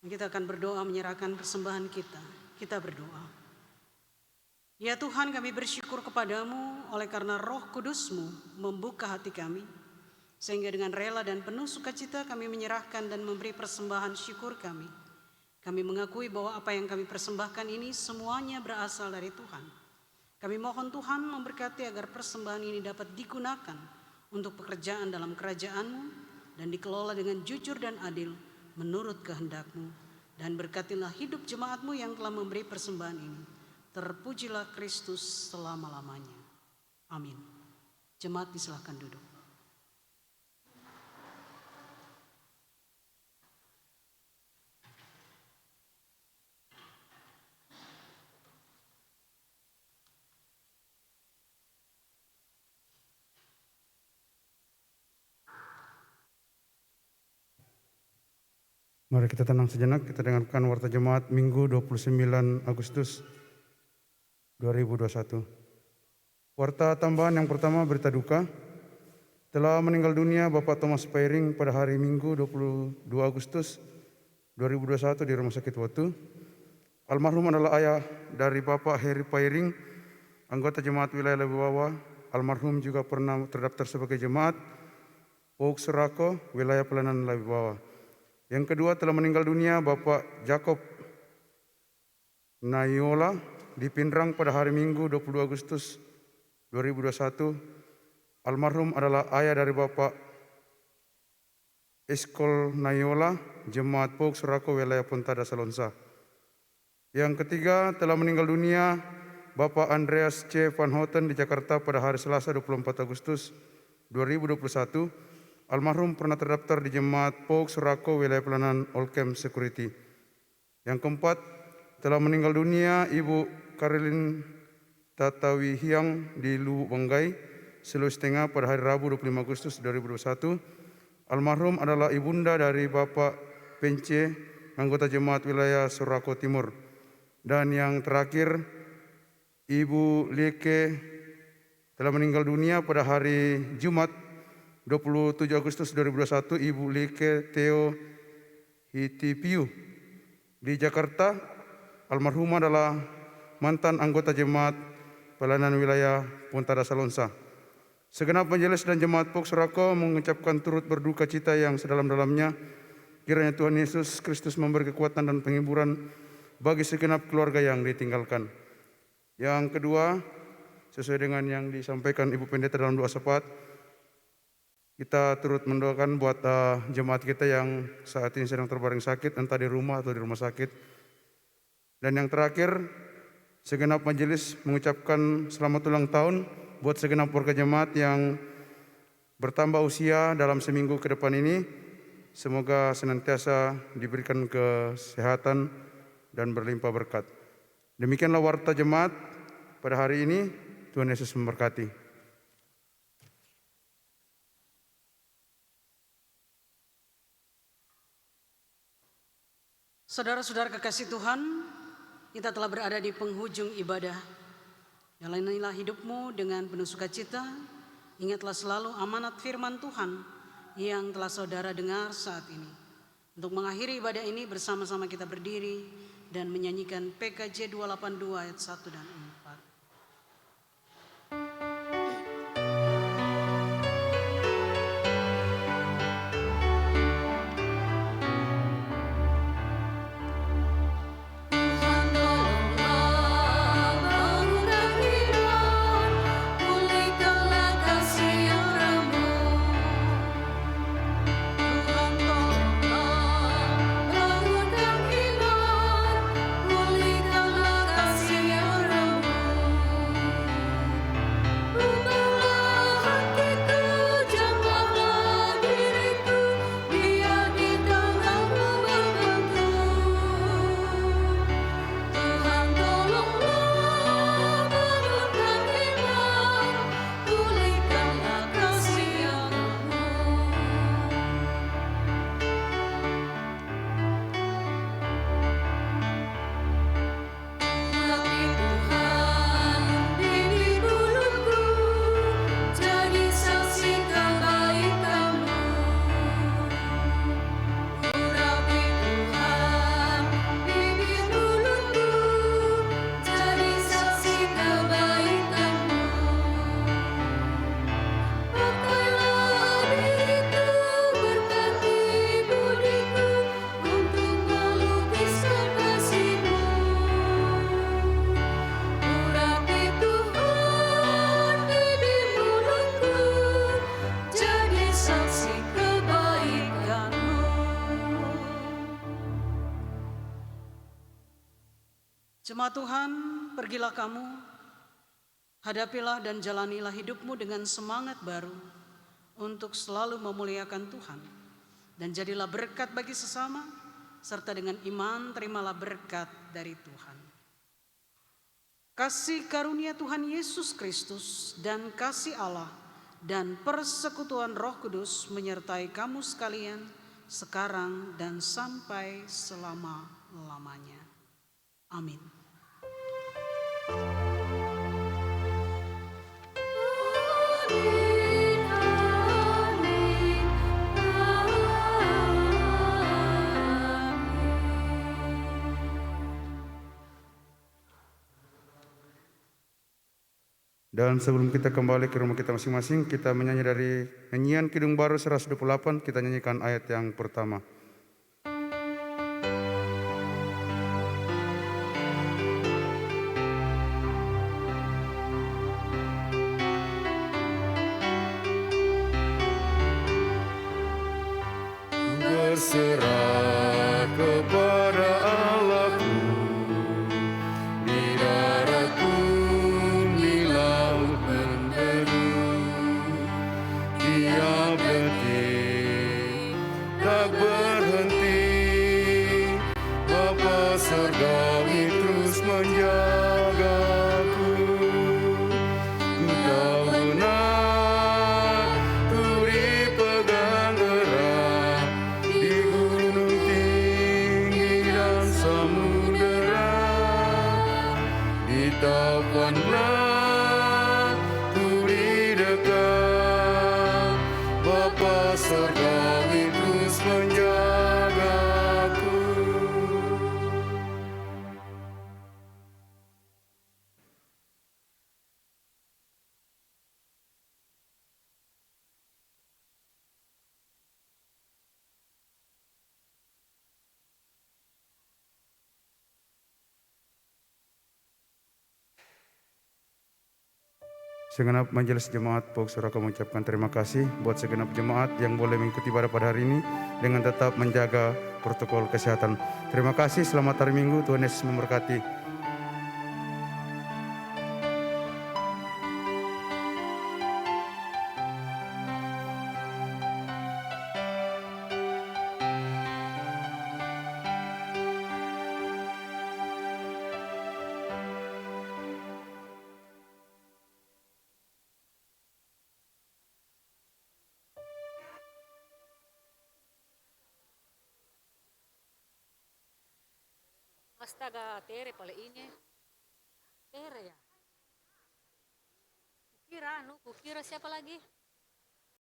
Kita akan berdoa menyerahkan persembahan kita. Kita berdoa. Ya Tuhan, kami bersyukur kepadamu oleh karena Roh Kudus-Mu membuka hati kami. Sehingga dengan rela dan penuh sukacita kami menyerahkan dan memberi persembahan syukur kami. Kami mengakui bahwa apa yang kami persembahkan ini semuanya berasal dari Tuhan. Kami mohon Tuhan memberkati agar persembahan ini dapat digunakan untuk pekerjaan dalam kerajaan-Mu dan dikelola dengan jujur dan adil menurut kehendak-Mu. Dan berkatilah hidup jemaat-Mu yang telah memberi persembahan ini. Terpujilah Kristus selama-lamanya. Amin. Jemaat disilahkan duduk. Mari kita tenang sejenak, kita dengarkan warta jemaat Minggu 29 Agustus 2021. Warta tambahan yang pertama, berita duka. Telah meninggal dunia Bapak Thomas Pairing pada hari Minggu 22 Agustus 2021 di Rumah Sakit Watu. Almarhum adalah ayah dari Bapak Heri Pairing, anggota jemaat wilayah Lewi Wawa. Almarhum juga pernah terdaftar sebagai jemaat Pauk Surako, wilayah pelayanan Lewi Wawa. Yang kedua, telah meninggal dunia Bapak Jacob Nayola di Pindrang pada hari Minggu 22 Agustus 2021. Almarhum adalah ayah dari Bapak Eskol Nayola, Jemaat Pauk Surako, wilayah Pontada Salonsa. Yang ketiga, telah meninggal dunia Bapak Andreas C. Van Houten di Jakarta pada hari Selasa 24 Agustus 2021. Almarhum pernah terdaftar di Jemaat Pauk Surako, wilayah pelayanan Olkem Security. Yang keempat, telah meninggal dunia Ibu Karilin Tatawi Hiang di Lubuk Banggai, Sulawesi Tengah pada hari Rabu 25 Agustus 2021. Almarhum adalah ibunda dari Bapak Pence, anggota Jemaat wilayah Surako Timur. Dan yang terakhir, Ibu Lieke telah meninggal dunia pada hari Jumat 27 Agustus 2021, Ibu Lieke Theo Hitipiu di Jakarta. Almarhumah adalah mantan anggota Jemaat Pelayanan Wilayah Pontada Salonsa. Segenap majelis dan Jemaat Pauk Surako mengucapkan turut berduka cita yang sedalam-dalamnya. Kiranya Tuhan Yesus Kristus memberi kekuatan dan penghiburan bagi segenap keluarga yang ditinggalkan. Yang kedua, sesuai dengan yang disampaikan Ibu Pendeta dalam doa syafaat, kita turut mendoakan buat jemaat kita yang saat ini sedang terbaring sakit, entah di rumah atau di rumah sakit. Dan yang terakhir, segenap majelis mengucapkan selamat ulang tahun buat segenap warga jemaat yang bertambah usia dalam seminggu ke depan ini. Semoga senantiasa diberikan kesehatan dan berlimpah berkat. Demikianlah warta jemaat pada hari ini. Tuhan Yesus memberkati. Saudara-saudara kekasih Tuhan, kita telah berada di penghujung ibadah. Jalanilah hidupmu dengan penuh sukacita. Ingatlah selalu amanat firman Tuhan yang telah saudara dengar saat ini. Untuk mengakhiri ibadah ini bersama-sama kita berdiri dan menyanyikan PKJ 282 ayat 1 dan 4. Pulihkanlah kasih yang Jemaat Tuhan, pergilah kamu, hadapilah dan jalanilah hidupmu dengan semangat baru untuk selalu memuliakan Tuhan. Dan jadilah berkat bagi sesama, serta dengan iman terimalah berkat dari Tuhan. Kasih karunia Tuhan Yesus Kristus dan kasih Allah dan persekutuan Roh Kudus menyertai kamu sekalian sekarang dan sampai selama-lamanya. Amin. Dan sebelum kita kembali ke rumah kita masing-masing, kita menyanyi dari nyanyian Kidung Baru 128, kita nyanyikan ayat yang pertama. Berserah kepada Allahku di darat pun di laut menderu, tiap detik tak berhenti, Bapa Surgawi terus menjagaku. Ku tahu benar, ku dipegang erat di gunung tinggi dan samudera, di tapanlah ku didekat, Bapa Surgawi terus menjagaku. Segenap majelis jemaat Pok Suraka mengucapkan terima kasih buat segenap jemaat yang boleh mengikuti ibadah pada hari ini dengan tetap menjaga protokol kesehatan. Terima kasih, selamat hari Minggu, Tuhan Yesus memberkati. Astaga, Tere pale ini. Tere ya. Kukira siapa lagi?